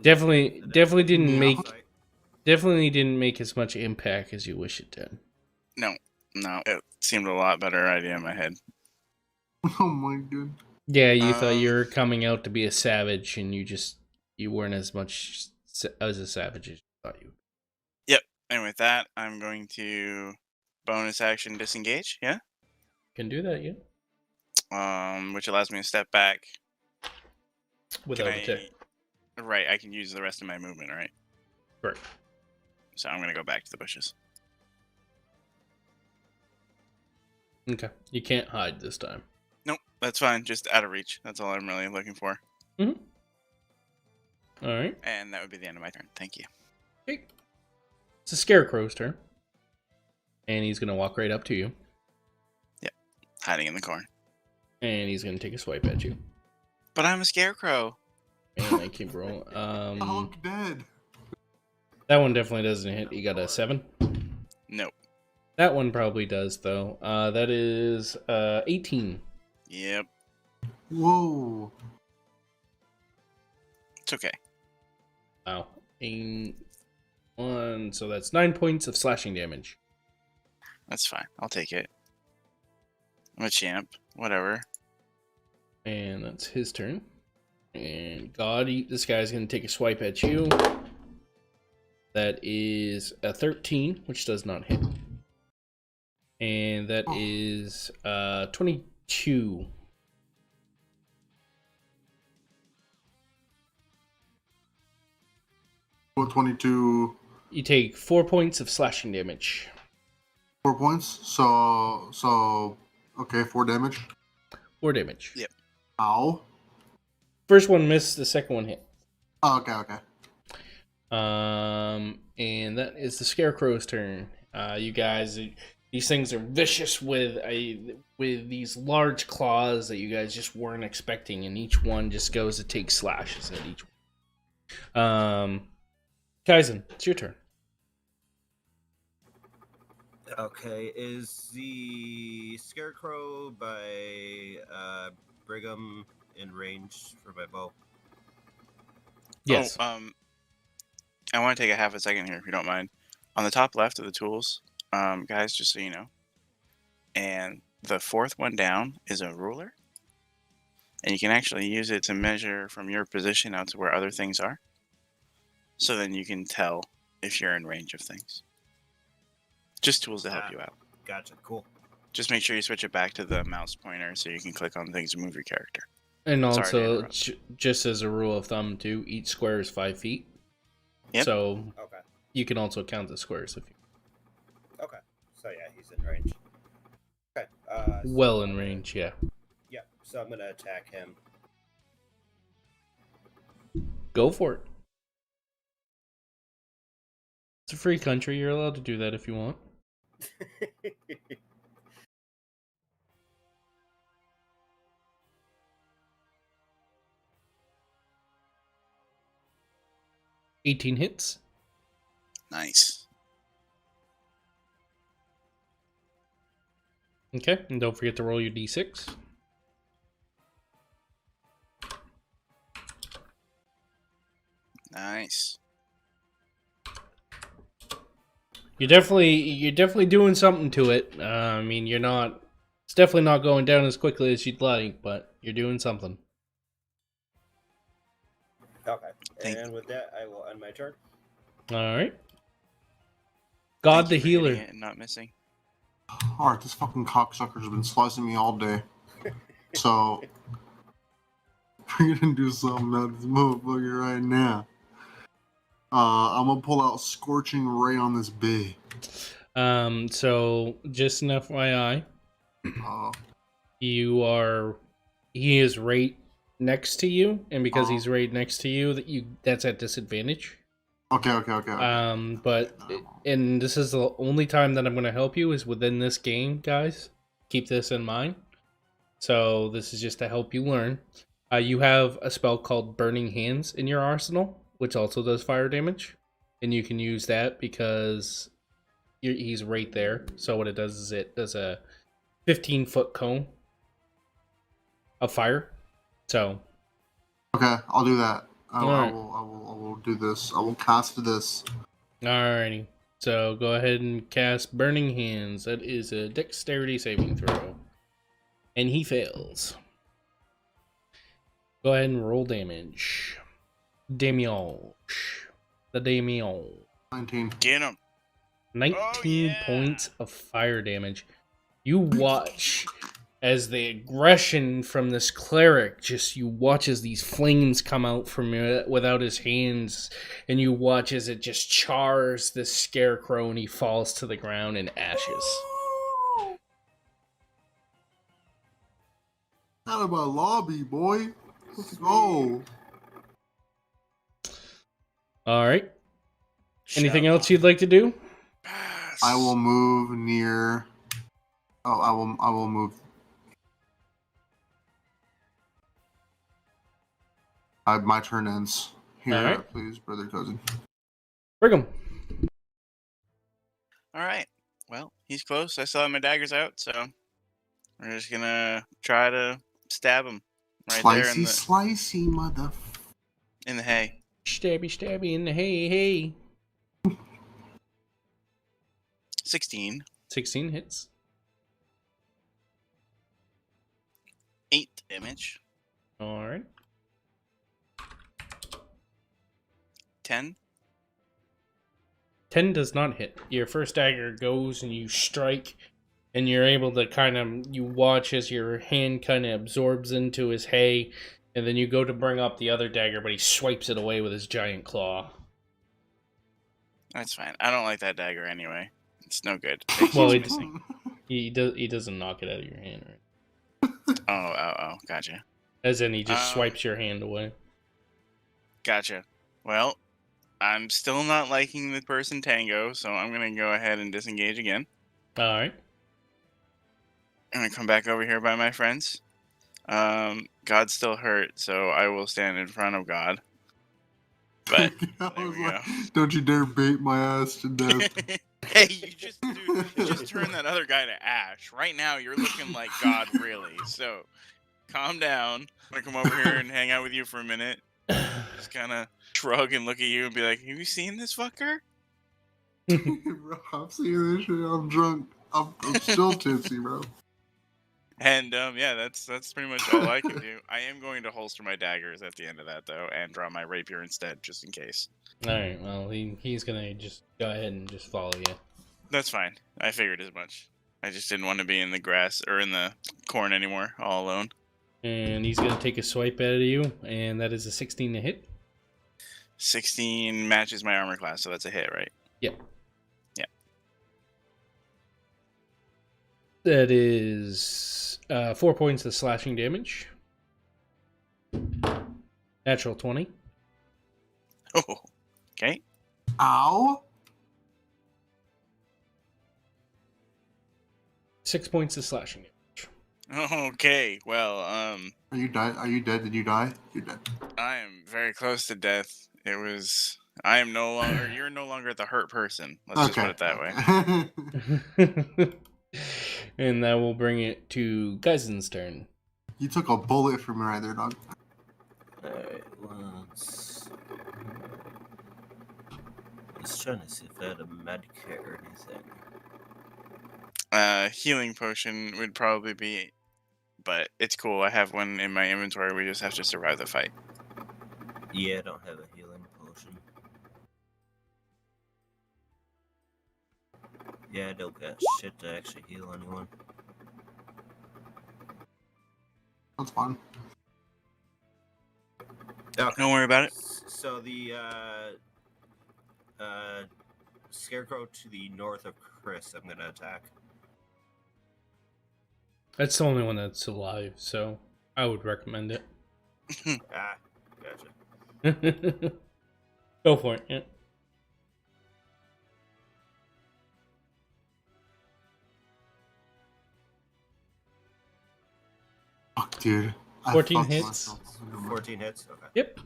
D: Definitely didn't
B: Yeah.
D: make as much impact as you wish it did.
A: No, it seemed a lot better idea in my head.
B: Oh my god.
D: Yeah, you thought you were coming out to be a savage, and you weren't as much as a savage as you thought you would.
A: Yep. And with that, I'm going to bonus action disengage. Yeah.
D: Can do that, yeah.
A: Which allows me to step back.
D: Without attack.
A: Right. I can use the rest of my movement. Right.
D: Correct.
A: So I'm gonna go back to the bushes.
D: Okay. You can't hide this time.
A: Nope. That's fine. Just out of reach. That's all I'm really looking for.
D: Mm-hmm. All right.
A: And that would be the end of my turn. Thank you.
D: Okay. It's a scarecrow's turn. And he's going to walk right up to you.
A: Yep. Hiding in the corn.
D: And he's going to take a swipe at you.
A: But I'm a scarecrow.
D: And I keep rolling.
B: Hulk dead.
D: That one definitely doesn't hit. You got a 7?
A: Nope.
D: That one probably does, though. That is 18.
A: Yep.
B: Whoa.
A: It's okay.
D: Wow. 1, so that's 9 points of slashing damage.
A: That's fine. I'll take it. I'm a champ. Whatever.
D: And that's his turn. And this guy's going to take a swipe at you. That is a 13, which does not hit. And that is 22.
B: What, 22?
D: You take 4 points of slashing damage.
B: 4 points? So, okay, 4 damage.
D: 4 damage.
A: Yep.
B: Ow.
D: First one missed, the second one hit.
B: Oh, okay.
D: And that is the Scarecrow's turn. You guys, these things are vicious with these large claws that you guys just weren't expecting, and each one just goes to take slashes at each one. Kaizen, it's your turn.
E: Okay, is the Scarecrow by Brigham in range for my bow?
D: Yes.
A: Oh, I want to take a half a second here, if you don't mind. On the top left of the tools, guys, just so you know, and the fourth one down is a ruler, and you can actually use it to measure from your position out to where other things are. So then you can tell if you're in range of things. Just tools to help you out.
E: Gotcha, cool.
A: Just make sure you switch it back to the mouse pointer so you can click on things and move your character.
D: And
A: Sorry to
D: also,
A: interrupt.
D: just as a rule of thumb, too, each square is 5 feet.
A: Yep.
D: So
E: Okay.
D: you can also count the squares if you.
E: Okay. So yeah, he's in range. Okay.
D: Well in range, yeah.
E: Yeah. So I'm gonna attack him.
D: Go for it. It's a free country. You're allowed to do that if you want. 18 hits.
A: Nice.
D: Okay, and don't forget to roll your d6.
A: Nice.
D: You're definitely doing something to it. I mean, you're not. It's definitely not going down as quickly as you'd like, but you're doing something.
E: Okay.
A: Thank
E: And with that, I will end my turn.
D: All right. God
A: Thank
D: the
A: you for hitting
D: healer.
A: it and not missing.
B: Alright, this fucking cocksucker's been slicing me all day. So, we're gonna do something about this motherfucker right now. I'm gonna pull out Scorching Ray on this bee.
D: So just an FYI,
B: Uh,
D: he is right next to you, and because
B: Oh.
D: he's right next to you, that's at disadvantage.
B: okay.
D: But and this is the only time that I'm going to help you is within this game, guys. Keep this in mind. So this is just to help you learn. You have a spell called Burning Hands in your arsenal, which also does fire damage, and you can use that because he's right there. So what it does is it does a 15-foot cone of fire. So
B: Okay, I'll do that. I
D: Alright.
B: will do this. I will cast this.
D: alrighty. So go ahead and cast Burning Hands. That is a dexterity saving throw. And he fails. Go ahead and roll damage. Damage. The damage.
B: 19.
A: Get him.
D: 19
A: yeah.
D: points of fire damage. You watch as the aggression from this cleric, you watch as these flames come out from without his hands, and you watch as it just chars this scarecrow and he falls to the ground in ashes.
B: Out of my lobby, boy. Let's go.
D: Alright. Anything else you'd like to do?
A: Pass.
B: I will move near. Oh, I will move. My turn ends here,
D: Alright.
B: please, brother cousin.
D: Brigham.
A: All right. Well, he's close. I still have my daggers out, so we're just gonna try to stab him right there
B: Slicey, mother.
A: in the hay.
D: Stabby in the hey.
A: 16,
D: 16 hits.
A: 8 damage,
D: Alright.
A: 10.
D: 10 does not hit. Your first dagger goes and you strike, and you're able to you watch as your hand kind of absorbs into his hay, and then you go to bring up the other dagger, but he swipes it away with his giant claw.
A: That's fine. I don't like that dagger anyway. It's no good.
D: Well,
A: It keeps missing.
D: He doesn't knock it out of your hand, right?
A: Oh, gotcha.
D: As in, he just swipes your hand away.
A: Gotcha. Well, I'm still not liking the person Tango, so I'm going to go ahead and disengage again.
D: Alright.
A: I'm going to come back over here by my friends. God's still hurt, so I will stand in front of God. But there we go.
B: Don't you dare bait my ass to death.
A: Hey, you just turned that other guy to ash. Right now, you're looking like God, really. So, calm down. I'm gonna come over here and hang out with you for a minute. Just kind of shrug and look at you and be like, "Have you seen this fucker?"
B: Bro, I'm seeing this shit. I'm drunk. I'm still tipsy, bro.
A: And yeah, that's pretty much all I can do. I am going to holster my daggers at the end of that though, and draw my rapier instead, just in case.
D: All right. Well, he's gonna just go ahead and just follow you.
A: That's fine. I figured as much. I just didn't want to be in the grass or in the corn anymore, all alone.
D: And he's gonna take a swipe at you, and that is a 16 to hit.
A: 16 matches my armor class, so that's a hit, right?
D: Yep.
A: Yeah.
D: That is 4 points of slashing damage. Natural 20.
A: Oh, okay.
B: Ow!
D: 6 points of slashing damage.
A: Okay, well,
B: Are you dead? Did you die? You're dead.
A: I am very close to death. I am no longer, you're no longer the hurt person. Let's just put it that way.
D: And that will bring it to Geisen's turn.
B: You took a bullet from me right there, dog.
E: Alright, I was trying to see if I had a med kit or anything.
A: Healing potion would probably be, but it's cool. I have one in my inventory. We just have to survive the fight.
E: Yeah, I don't have a healing potion. Yeah, I don't got shit to actually heal anyone.
B: That's fine.
A: Okay. Don't worry about it.
E: So the scarecrow to the north of Chris, I'm gonna attack.
D: That's the only one that's alive, so I would recommend it.
E: Ah, gotcha.
D: Go for it, yeah.
B: Fuck, dude.
D: 14 hits.
E: 14 hits? Okay.
D: Yep.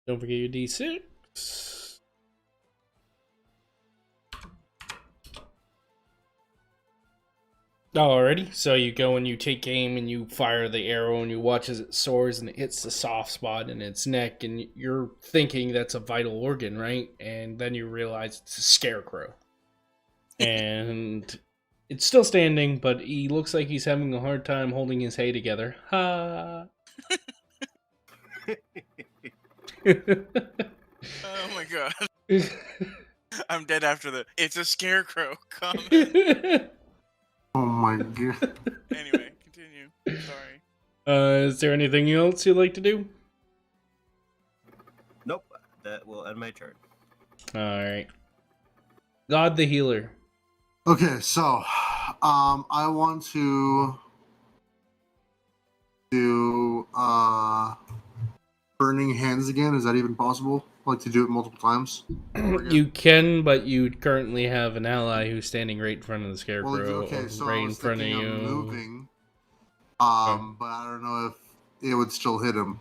D: Don't forget your D6. Alrighty, so you go and you take aim and you fire the arrow and you watch as it soars and it hits the soft spot in its neck and you're thinking that's a vital organ, right? And then you realize it's a scarecrow. And it's still standing, but he looks like he's having a hard time holding his hay together. Ha!
A: Oh my god. I'm dead after it's a scarecrow comment.
B: Oh my god.
A: Anyway, continue. Sorry.
D: Is there anything else you'd like to do?
E: Nope. That will end my turn.
D: Alright. God the healer.
B: Okay, so I want to do burning hands again. Is that even possible? Like to do it multiple times?
D: You can, but you currently have an ally who's standing right in front of the scarecrow.
B: Well, okay, so
D: right
B: I was
D: in front of
B: thinking
D: you.
B: of moving, but I don't know if it would still hit him.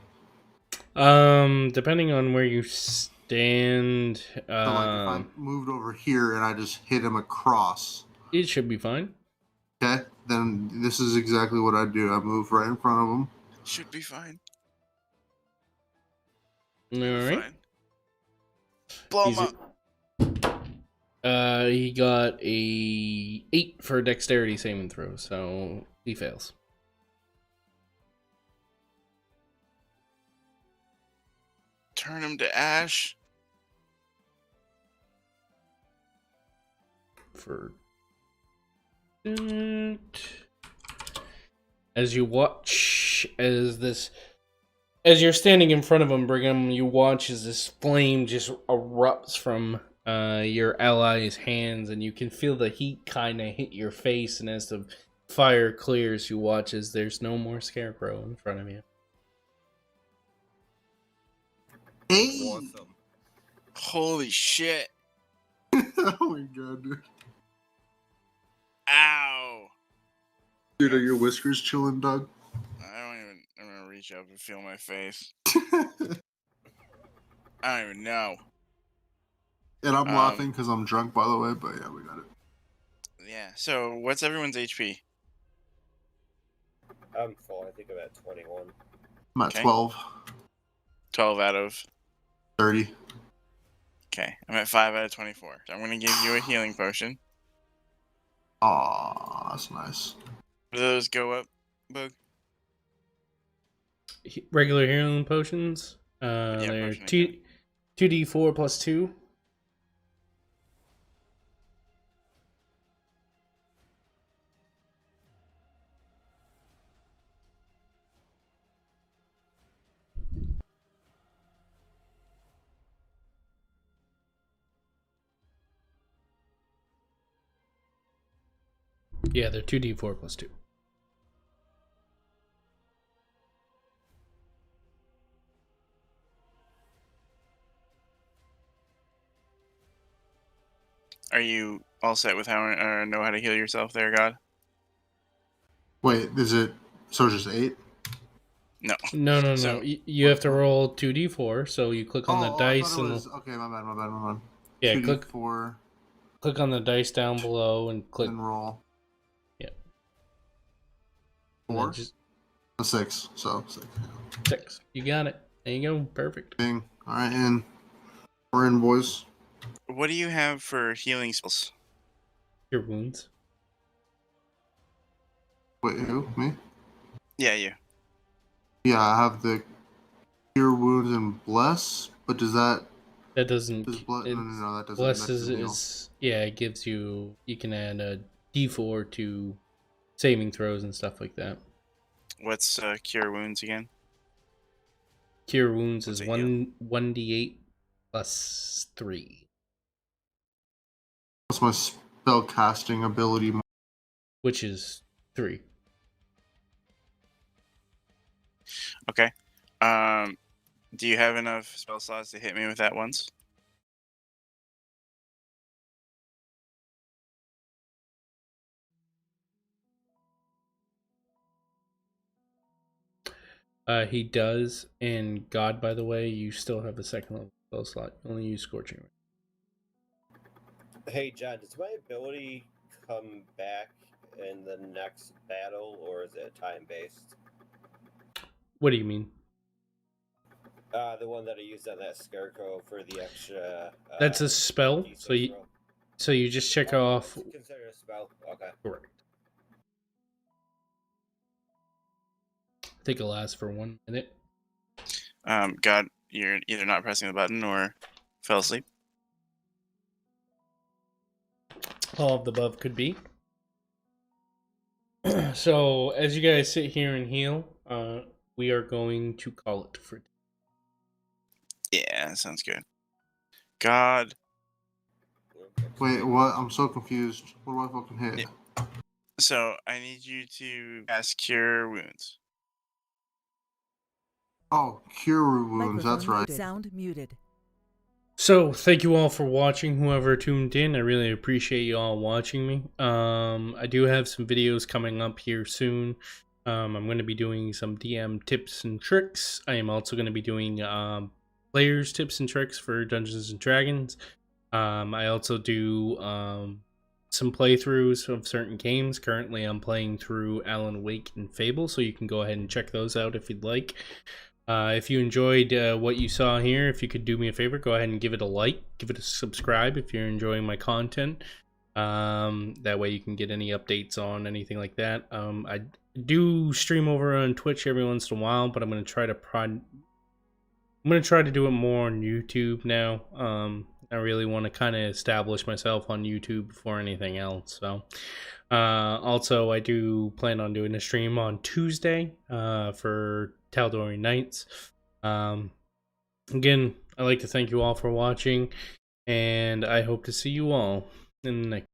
D: Depending on where you stand,
B: So like if I moved over here and I just hit him across,
D: it should be fine.
B: okay, then this is exactly what I do. I move right in front of him.
A: Should be fine.
D: Alright.
A: Blow him up.
D: He got a 8 for dexterity saving throw, so he fails.
A: Turn him to ash.
D: For as you watch as you're standing in front of him, Brigham, you watch as this flame just erupts from your allies' hands, and you can feel the heat kind of hit your face. And as the fire clears, you watch as there's no more Scarecrow in front of you.
B: Hey!
E: Awesome.
A: Holy shit!
B: Oh my god, dude.
A: Ow!
B: Dude, are your whiskers chilling, Doug?
A: I'm gonna reach up and feel my face. I don't even know.
B: And I'm laughing because I'm drunk, by the way, but yeah, we got it.
A: Yeah, so what's everyone's HP?
E: I'm full. I think I'm at 21.
B: I'm at
A: Okay.
B: 12.
A: 12 out of
B: 30.
A: Okay, I'm at 5 out of 24. So I'm gonna give you a healing potion.
B: Aw, that's nice.
A: Do those go up, Bug?
D: Regular healing potions. They're
A: potion
D: 2d4 plus 2. Yeah, they're 2d4 plus 2.
A: Are you all set with how know how to heal yourself there, God?
B: Wait, is it... So it's just 8?
A: No.
D: No.
A: So-
D: You have to roll 2d4, so you click on the dice
B: I thought it
D: and
B: was... Okay, my bad.
D: yeah,
B: 2d4
D: click on the dice down below and click.
B: and roll.
D: Yeah.
B: 4?
D: Just
B: A 6, so 6.
D: 6. You got it. There you go. Perfect.
B: Ding. Alright, and we're in, boys.
A: What do you have for healing spells?
D: Your wounds.
B: Wait, who? Me?
A: Yeah, you.
B: Yeah, I have the Cure Wounds and Bless, but does that...
D: That doesn't.
B: Does no, that doesn't...
D: Bless
B: that doesn't heal.
D: is yeah. It gives you. You can add a d4 to saving throws and stuff like that.
A: What's cure wounds again?
D: Cure wounds
A: What's
D: is
A: it heal?
D: 1d8 plus 3,
B: What's my spell casting ability?
D: which is 3.
A: Okay. Do you have enough spell slots to hit me with that once?
D: He does, and God, by the way, you still have a second level spell slot. You only use Scorching Ray.
E: Hey, John, does my ability come back in the next battle, or is it time-based?
D: What do you mean?
E: The one that I used on that Scarecrow for the extra...
D: That's a spell,
E: D6 roll.
D: so you just check off.
E: It's considered a spell? Okay.
D: Correct. I think it lasts for 1 minute.
A: God, you're either not pressing the button or fell asleep.
D: All of the above could be. So, as you guys sit here and heal, we are going to call it for.
A: Yeah, that sounds good. God.
B: Wait, what? I'm so confused. What do I fucking hit?
A: Yeah. So, I need you to cast Cure Wounds.
B: Oh, Cure Wounds, that's right.
C: Sound muted.
D: So, thank you all for watching, whoever tuned in. I really appreciate you all watching me. I do have some videos coming up here soon. I'm going to be doing some DM tips and tricks. I am also going to be doing players tips and tricks for Dungeons and Dragons. I also do some playthroughs of certain games. Currently, I'm playing through Alan Wake and Fable, so you can go ahead and check those out if you'd like. If you enjoyed what you saw here, if you could do me a favor, go ahead and give it a like, give it a subscribe if you're enjoying my content. That way you can get any updates on anything like that. I do stream over on Twitch every once in a while, but I'm going to try to do it more on YouTube now. I really want to kind of establish myself on YouTube before anything else. So, also I do plan on doing a stream on Tuesday for Tal'Dorei Nights. Again, I'd like to thank you all for watching, And I hope to see you all in the next